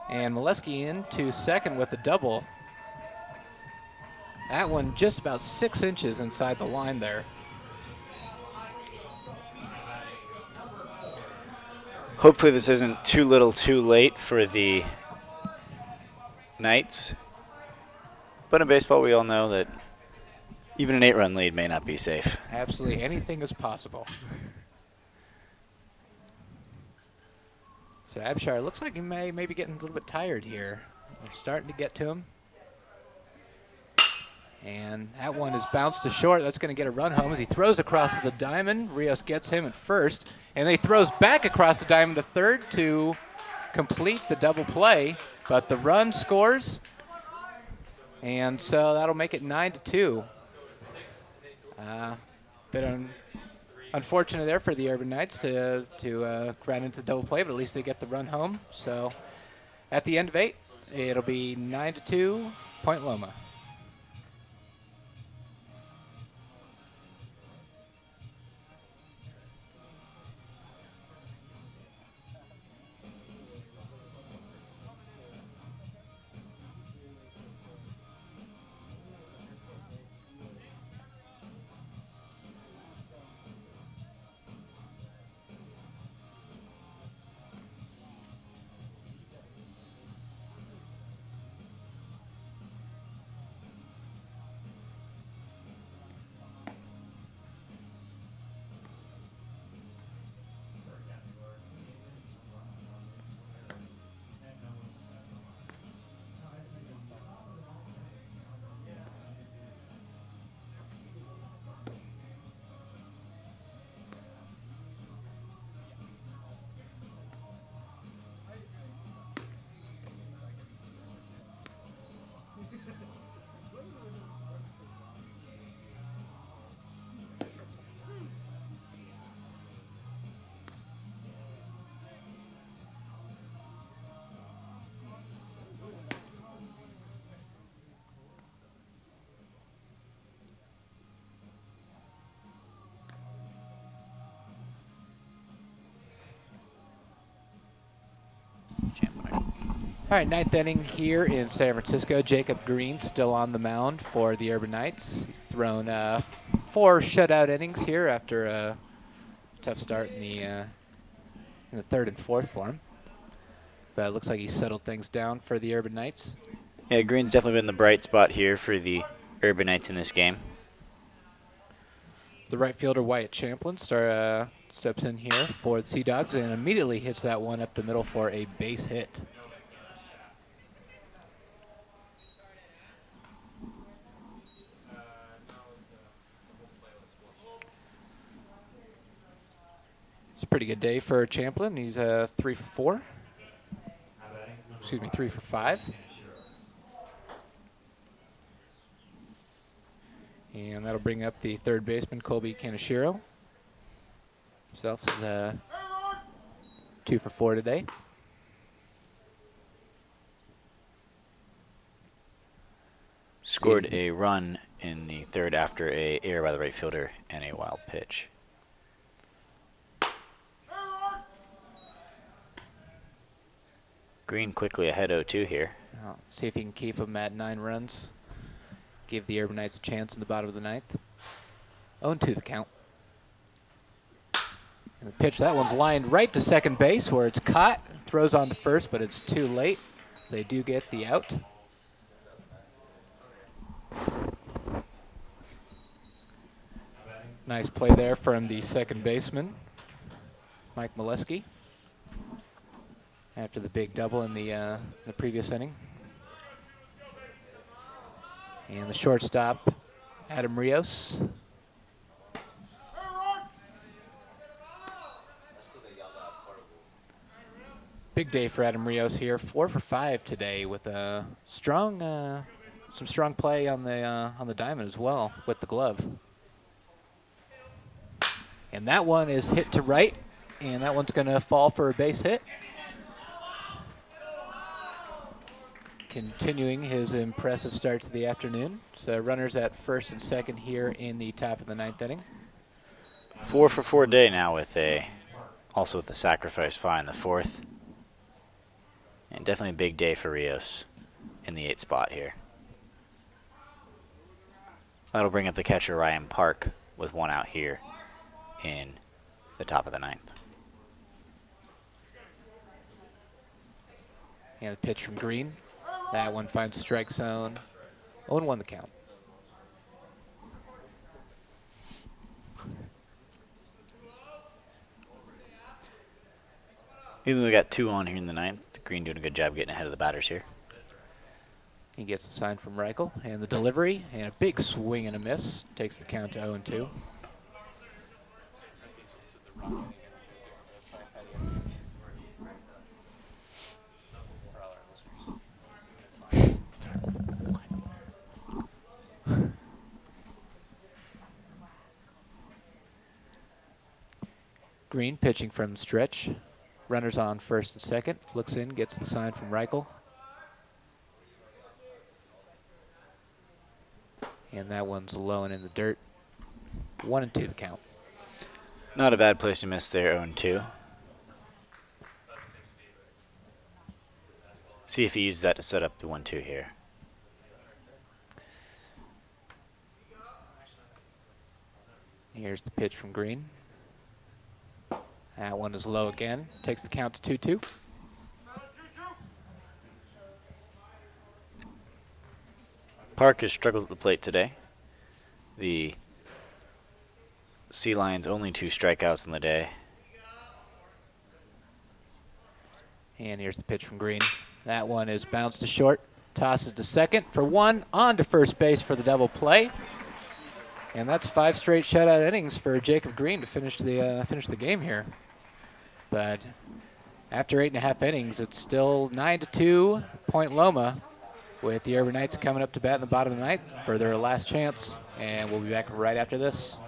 And Molesky into second with the double. That one just about 6 inches inside the line there. Hopefully this isn't too little too late for the Knights. But in baseball, we all know that even an 8-run lead may not be safe. Absolutely. Anything is possible. So Abshire looks like he may be getting a little bit tired here. They're starting to get to him. And that one is bounced to short. That's going to get a run home as he throws across the diamond. Rios gets him at first. And then he throws back across the diamond to third to complete the double play. But the run scores. And so that'll make it 9-2. Bit unfortunate there for the Urban Knights to run into the double play, but at least they get the run home. So at the end of 8, it'll be 9-2 Point Loma. All right, ninth inning here in San Francisco. Jacob Green still on the mound for the Urban Knights. He's thrown 4 shutout innings here after a tough start in the third and fourth for him. But it looks like he settled things down for the Urban Knights. Yeah, Green's definitely been the bright spot here for the Urban Knights in this game. The right fielder, Wyatt Champlin, steps in here for the Sea Dogs and immediately hits that one up the middle for a base hit. It's a pretty good day for Champlin. He's 3 for 4. Excuse me, 3 for 5. And that'll bring up the third baseman, Colby Kaneshiro. Himself is 2 for 4 today. Scored a run in the third after a error by the right fielder and a wild pitch. Green quickly ahead 0-2 here. See if he can keep him at 9 runs. Give the Urban Knights a chance in the bottom of the ninth. 0-2 the count. And the pitch, that one's lined right to second base where it's caught. Throws on to first, but it's too late. They do get the out. Nice play there from the second baseman, Mike Molesky, after the big double in the previous inning. And the shortstop, Adam Rios. Big day for Adam Rios here, 4 for 5 today with a some strong play on the diamond as well with the glove. And that one is hit to right, and that one's going to fall for a base hit. Continuing his impressive start to the afternoon. So runners at first and second here in the top of the ninth inning. 4 for 4 day now also with the sacrifice fly in the fourth. And definitely a big day for Rios in the 8th spot here. That'll bring up the catcher Ryan Park with 1 out here in the top of the ninth. And the pitch from Green. That one finds strike zone. 0-1 the count. Even though we got 2 on here in the ninth, Green doing a good job getting ahead of the batters here. He gets the sign from Reichel, and the delivery, and a big swing and a miss. Takes the count to 0-2. Green pitching from stretch. Runners on first and second. Looks in, gets the sign from Reichel. And that one's low and in the dirt. 1-2 the count. Not a bad place to miss there, 0-2. See if he uses that to set up the 1-2 here. Here's the pitch from Green. That one is low again. Takes the count to 2-2. Park has struggled at the plate today. The Sea Lions only 2 strikeouts in the day. And here's the pitch from Green. That one is bounced to short. Tosses to second for 1. On to first base for the double play. And that's 5 straight shutout innings for Jacob Green to finish the game here. But after 8.5 innings, it's still 9-2 Point Loma, with the Urban Knights coming up to bat in the bottom of the ninth for their last chance. And we'll be back right after this.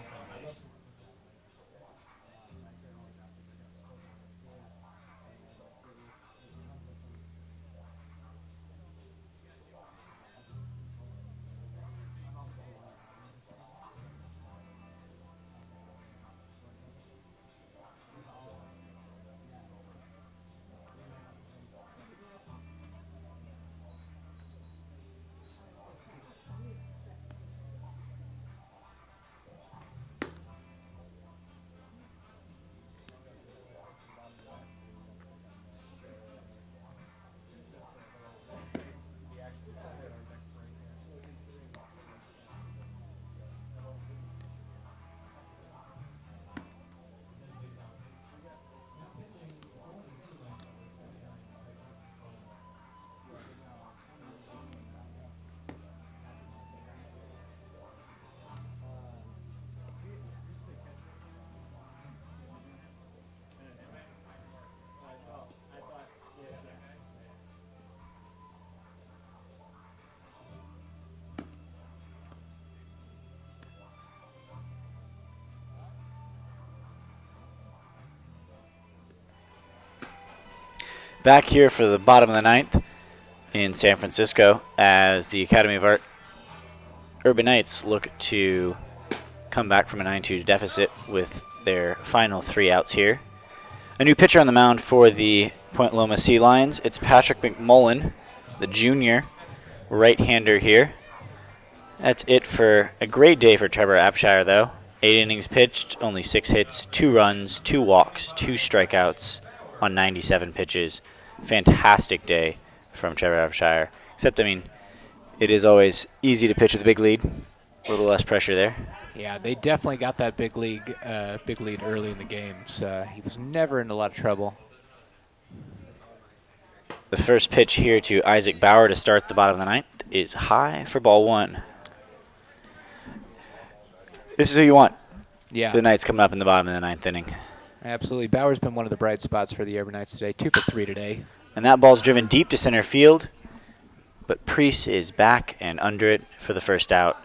Back here for the bottom of the ninth in San Francisco as the Academy of Art Urban Knights look to come back from a 9-2 deficit with their final 3 outs here. A new pitcher on the mound for the Point Loma Sea Lions. It's Patrick McMullen, the junior right-hander here. That's it for a great day for Trevor Abshire, though. 8 innings pitched, only 6 hits, 2 runs, 2 walks, 2 strikeouts on 97 pitches. Fantastic day from Trevor Abshire. Except, I mean, it is always easy to pitch with a big lead. A little less pressure there. Yeah, they definitely got that big lead early in the games. He was never in a lot of trouble. The first pitch here to Isaac Bauer to start the bottom of the ninth is high for ball 1. This is who you want. Yeah. The Knights coming up in the bottom of the ninth inning. Absolutely. Bauer's been one of the bright spots for the Urban Knights today. 2 for 3 today. And that ball's driven deep to center field, but Priest is back and under it for the first out.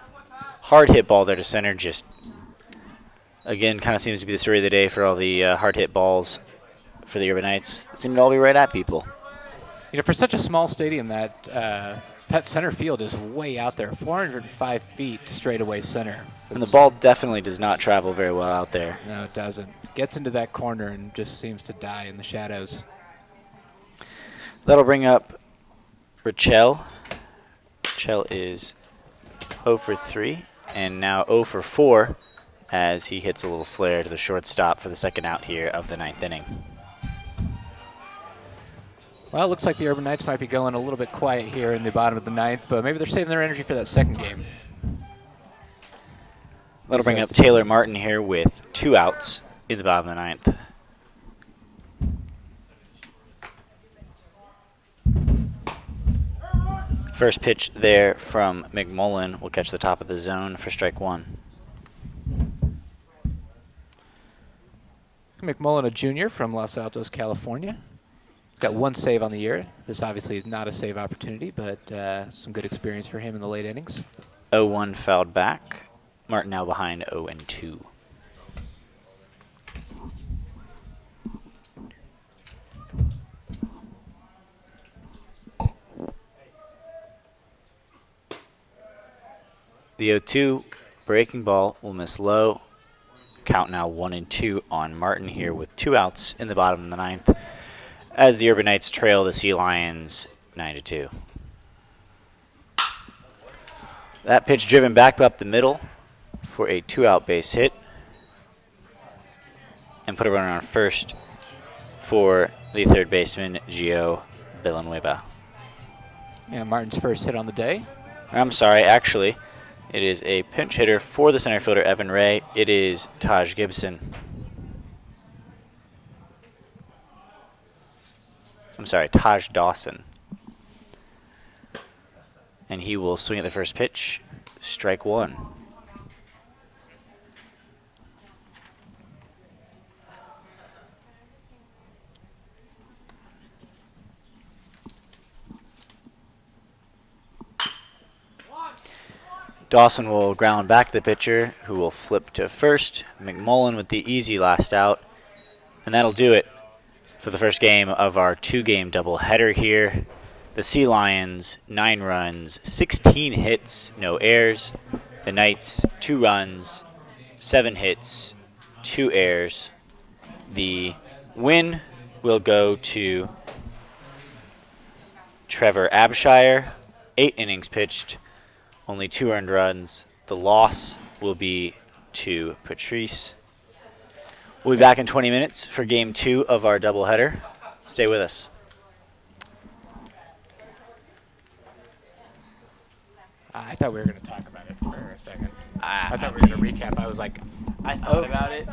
Hard hit ball there to center. Just, again, kind of seems to be the story of the day for all the hard hit balls for the Urban Knights. They seem to all be right at people. You know, for such a small stadium, that center field is way out there, 405 feet to straightaway center. And the ball definitely does not travel very well out there. No, it doesn't. Gets into that corner and just seems to die in the shadows. That'll bring up Richel. Richel is 0 for 3 and now 0 for 4 as he hits a little flare to the shortstop for the second out here of the ninth inning. Well, it looks like the Urban Knights might be going a little bit quiet here in the bottom of the ninth, but maybe they're saving their energy for that second game. That'll bring up Taylor Martin here with 2 outs in the bottom of the ninth. First pitch there from McMullen will catch the top of the zone for strike 1. McMullen, a junior from Los Altos, California. He's got 1 save on the year. This obviously is not a save opportunity, but some good experience for him in the late innings. 0-1 fouled back. Martin now behind 0-2. The 0-2 breaking ball will miss low. Count now 1-2 on Martin here with 2 outs in the bottom of the ninth as the Urban Knights trail the Sea Lions 9-2. That pitch driven back up the middle for a 2-out base hit and put a runner on first for the third baseman, Gio Villanueva. Yeah, Martin's first hit on the day. I'm sorry, actually, it is a pinch hitter for the center fielder, Evan Ray. It is Taj Gibson. I'm sorry, Taj Dawson. And he will swing at the first pitch, strike 1. Dawson will ground back the pitcher, who will flip to first. McMullen with the easy last out. And that'll do it for the first game of our 2-game doubleheader here. The Sea Lions, 9 runs, 16 hits, no errors. The Knights, 2 runs, 7 hits, 2 errors. The win will go to Trevor Abshire, 8 innings pitched, only 2 earned runs. The loss will be to Patrice. We'll be back in 20 minutes for game 2 of our doubleheader. Stay with us. I thought we were going to talk about it for a second. I thought we were going to recap. I was like, I thought about it.